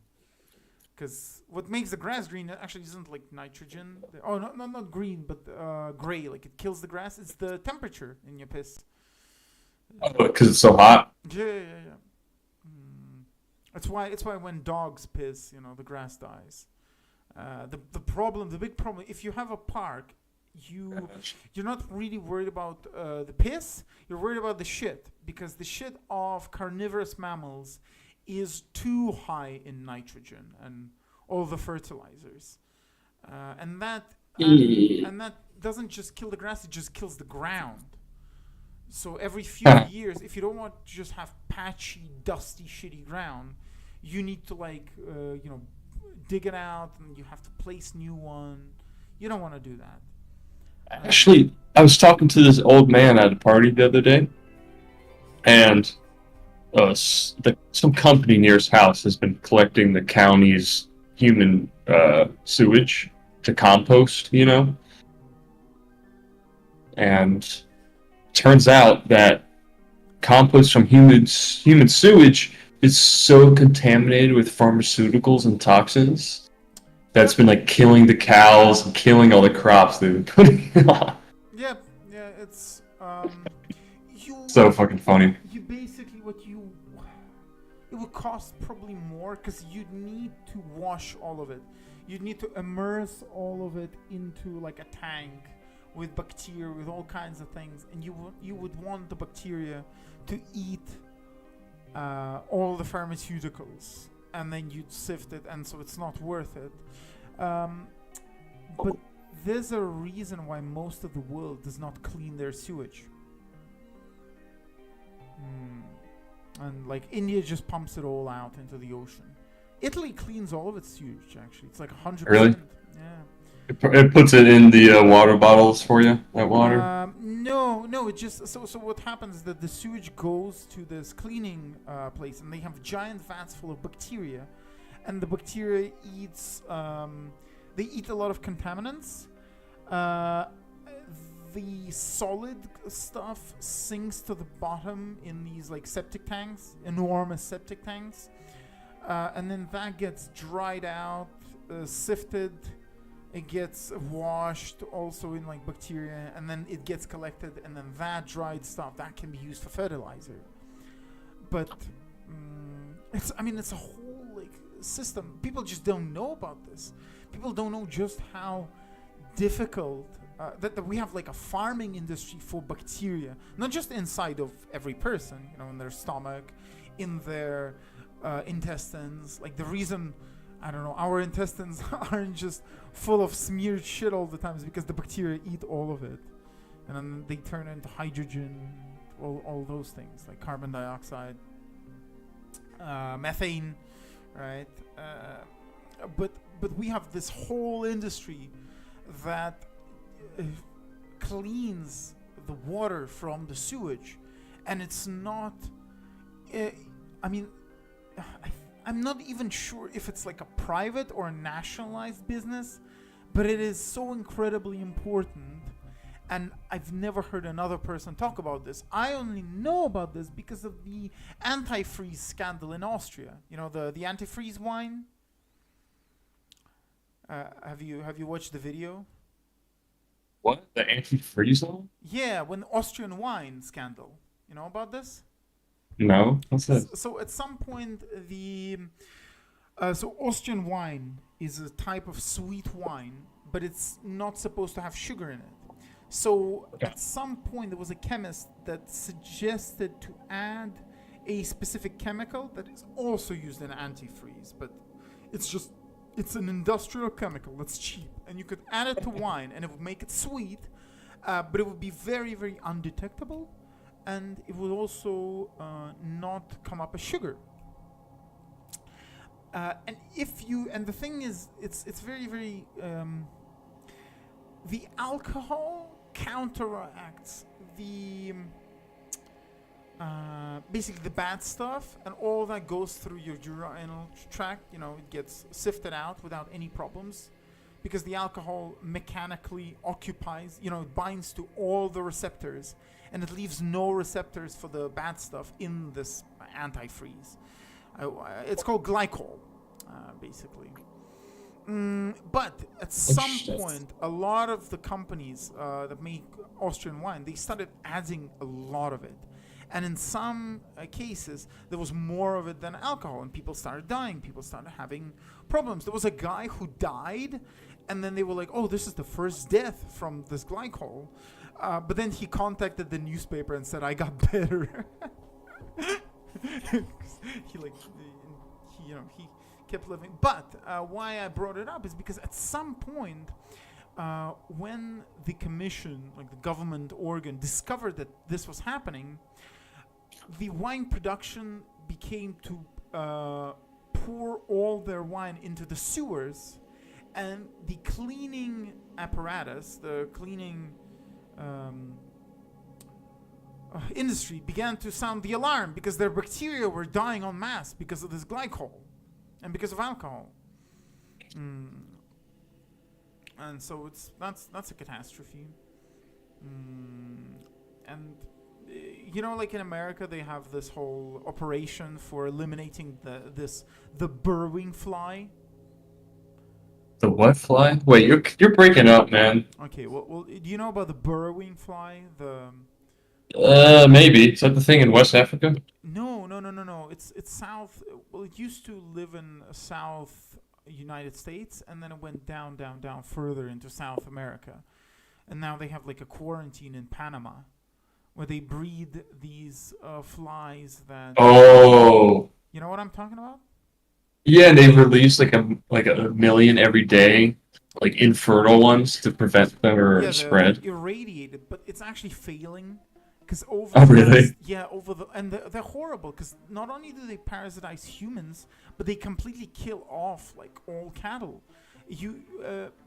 Because what makes the grass green actually isn't like nitrogen. Oh, not green, but gray. Like, it kills the grass. It's the temperature in your piss. Oh, because it's so hot. Yeah. It's why when dogs piss, you know, the grass dies. The big problem, if you have a park, you're not really worried about the piss. You're worried about the shit, because the shit of carnivorous mammals is too high in nitrogen and all the fertilizers, and that doesn't just kill the grass; it just kills the ground. So every few years, if you don't want to just have patchy, dusty, shitty ground, you need to dig it out, and you have to place new one. You don't want to do that. Actually, I was talking to this old man at a party the other day, and some company near his house has been collecting the county's human sewage to compost, you know? And turns out that compost from human sewage is so contaminated with pharmaceuticals and toxins that's been like killing the cows and killing all the crops they've been putting on. Yeah, it's So fucking funny. You basically it would cost probably more, because you'd need to wash all of it. You'd need to immerse all of it into like a tank with bacteria, with all kinds of things, and you would want the bacteria to eat all the pharmaceuticals, and then you'd sift it, and so it's not worth it. But there's a reason why most of the world does not clean their sewage. And like India just pumps it all out into the ocean. Italy cleans all of its sewage, actually. It's like 100%. Really? Yeah. It puts it in the water bottles for you, that water? No, it just, so what happens is that the sewage goes to this cleaning place, and they have giant vats full of bacteria, and the bacteria eats, they eat a lot of contaminants. The solid stuff sinks to the bottom in these like septic tanks, enormous septic tanks, and then that gets dried out, sifted. It gets washed also in like bacteria, and then it gets collected, and then that dried stuff that can be used for fertilizer. But it's a whole like system. People just don't know about this. People don't know just how difficult that we have like a farming industry for bacteria, not just inside of every person, in their stomach, in their intestines. Like the reason, I don't know, our intestines aren't just full of smeared shit all the time is because the bacteria eat all of it, and then they turn into hydrogen, all those things like carbon dioxide, methane, right? But we have this whole industry that cleans the water from the sewage, and it's not. I'm not even sure if it's like a private or a nationalized business, but it is so incredibly important. And I've never heard another person talk about this. I only know about this because of the antifreeze scandal in Austria. The antifreeze wine. Have you watched the video? What? The antifreeze one? Yeah, when the Austrian wine scandal. You know about this? No. What's that? So at some point, so Austrian wine is a type of sweet wine, but it's not supposed to have sugar in it. So at some point, there was a chemist that suggested to add a specific chemical that is also used in antifreeze, but it's an industrial chemical that's cheap, and you could add it to wine, and it would make it sweet, but it would be very, very undetectable, and it would also not come up as sugar. And the thing is, it's very, very the alcohol counteracts the basically the bad stuff, and all that goes through your urinal tract. It gets sifted out without any problems, because the alcohol mechanically occupies, it binds to all the receptors, and it leaves no receptors for the bad stuff in this antifreeze. It's called glycol, basically. But at some point, a lot of the companies that make Austrian wine, they started adding a lot of it. And in some cases, there was more of it than alcohol, and people started dying. People started having problems. There was a guy who died, and then they were like, "Oh, this is the first death from this glycol." But then he contacted the newspaper and said, "I got better." He kept living. But why I brought it up is because at some point, when the commission, like the government organ, discovered that this was happening, the wine production became to pour all their wine into the sewers, and the cleaning apparatus, the cleaning industry began to sound the alarm, because their bacteria were dying en masse because of this glycol and because of alcohol. And so that's a catastrophe. And like in America, they have this whole operation for eliminating the burrowing fly. The what fly? Wait, you're breaking up, man. Okay, well, do you know about the burrowing fly? Maybe. Is that the thing in West Africa? No. It's south. Well, it used to live in South United States, and then it went down further into South America, and now they have like a quarantine in Panama, where they breed these flies that. Oh. You know what I'm talking about? Yeah, and they release like a million every day, like infertile ones to prevent them spread. Irradiated, but it's actually failing. Because really? They're horrible, because not only do they parasitize humans, but they completely kill off like all cattle.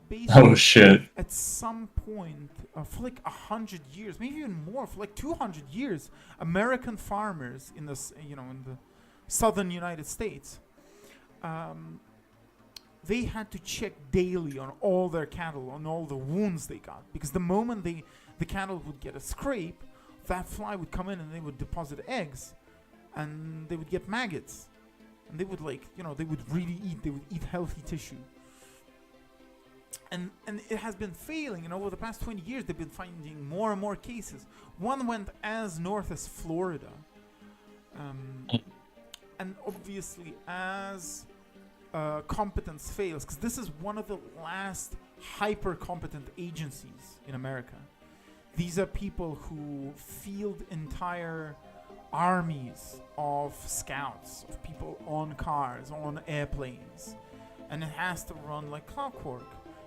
Basically, oh shit! At some point, for like 100 years, maybe even more, for like 200 years, American farmers in this, in the southern United States, they had to check daily on all their cattle, on all the wounds they got, because the moment the cattle would get a scrape, that fly would come in and they would deposit eggs, and they would get maggots, and they would they would eat healthy tissue. And it has been failing, and over the past 20 years they've been finding more and more cases. One went as north as Florida, and obviously as competence fails, because this is one of the last hyper competent agencies in America. These are people who field entire armies of scouts, of people on cars, on airplanes, and it has to run like clockwork,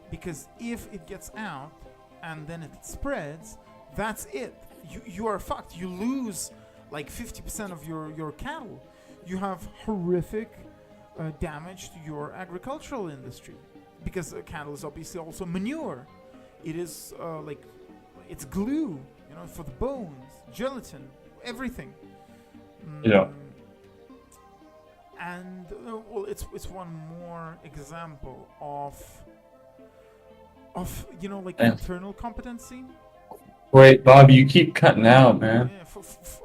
because if it gets out and then it spreads, that's it. You are fucked. You lose like 50% of your cattle. You have horrific damage to your agricultural industry, because cattle is obviously also manure. It is it's glue, for the bones, gelatin, everything. Yeah. And it's one more example of internal competency. Wait, Bobby, you keep cutting out, man. Yeah,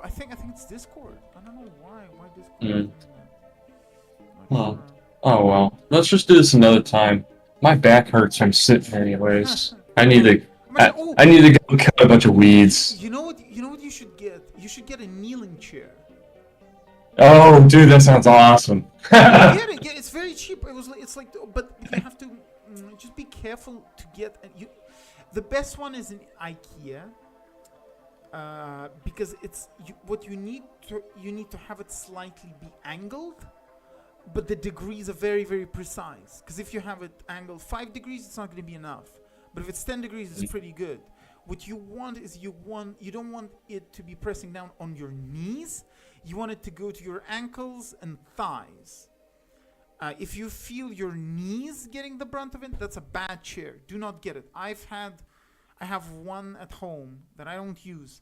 I think it's Discord. I don't know why Discord. Mm. Is doing that. Not Huh. sure. Oh well, let's just do this another time. My back hurts from sitting anyways. I need to go cut a bunch of weeds. You know what you should get? You should get a kneeling chair. Oh, dude, that sounds awesome. Get it. It's very cheap. But you have to just be careful to get. The best one is in IKEA, because you need to have it slightly be angled, but the degrees are very, very precise. Because if you have it angled 5 degrees, it's not going to be enough. But if it's 10 degrees, it's pretty good. What you want is you don't want it to be pressing down on your knees. You want it to go to your ankles and thighs. If you feel your knees getting the brunt of it, that's a bad chair. Do not get it. I have one at home that I don't use,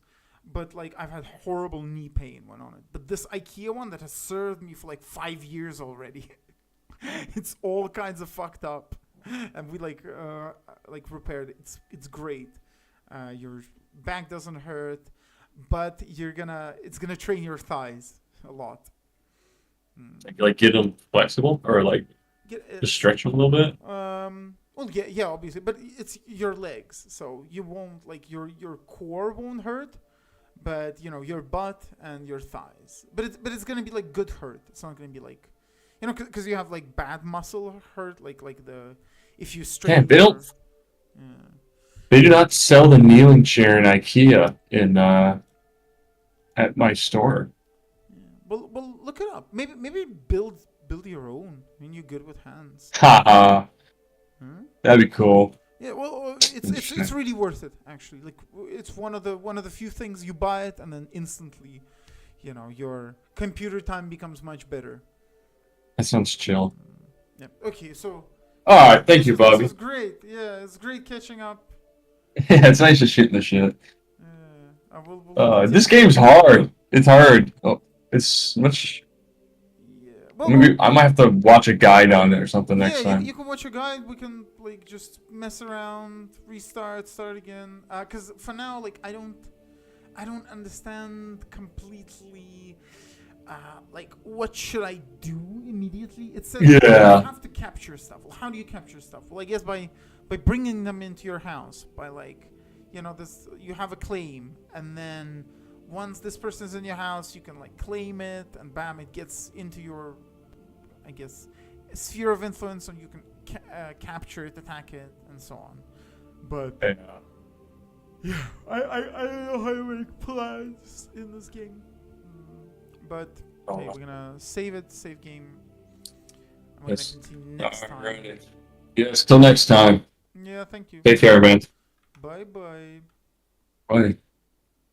but I've had horrible knee pain when on it. But this IKEA one that has served me for 5 years already, it's all kinds of fucked up, and we repaired it. It's great. Your back doesn't hurt, but it's gonna train your thighs a lot. Get them flexible, or just stretch them a little bit. Well, yeah, obviously, but it's your legs, so you won't your core won't hurt, but your butt and your thighs. But it's gonna be good hurt. It's not gonna be because you have bad muscle hurt, if you straighten. Yeah, they don't. They do not sell the kneeling chair in IKEA at my store. Well, look it up. Maybe build your own. I mean, you're good with hands. Haha. That'd be cool. Yeah, well, it's really worth it, actually. It's one of the few things you buy it and then instantly, your computer time becomes much better. That sounds chill. Yeah. Okay, so. All right, thank you, Bobby. This was great. Yeah, it's great catching up. Yeah, it's nice just shooting the shit. This Yeah, game's hard. It's hard. Oh, it's much. yeah. I might have to watch a guide on it or something next time. You can watch a guide. We can just mess around, start again. Cause for now, I don't understand completely. What should I do immediately? It says you have to capture stuff. Well, how do you capture stuff? Well, I guess by bringing them into your house. By this, you have a claim, and then once this person's in your house, you can claim it, and bam, it gets into your, I guess, sphere of influence, and you can capture it, attack it, and so on. But yeah, I don't know how to make plans in this game. But hey, we're gonna save game. I'm gonna continue next time. Right. Yes, till next time. Yeah, thank you. Take care, man. Bye. Bye.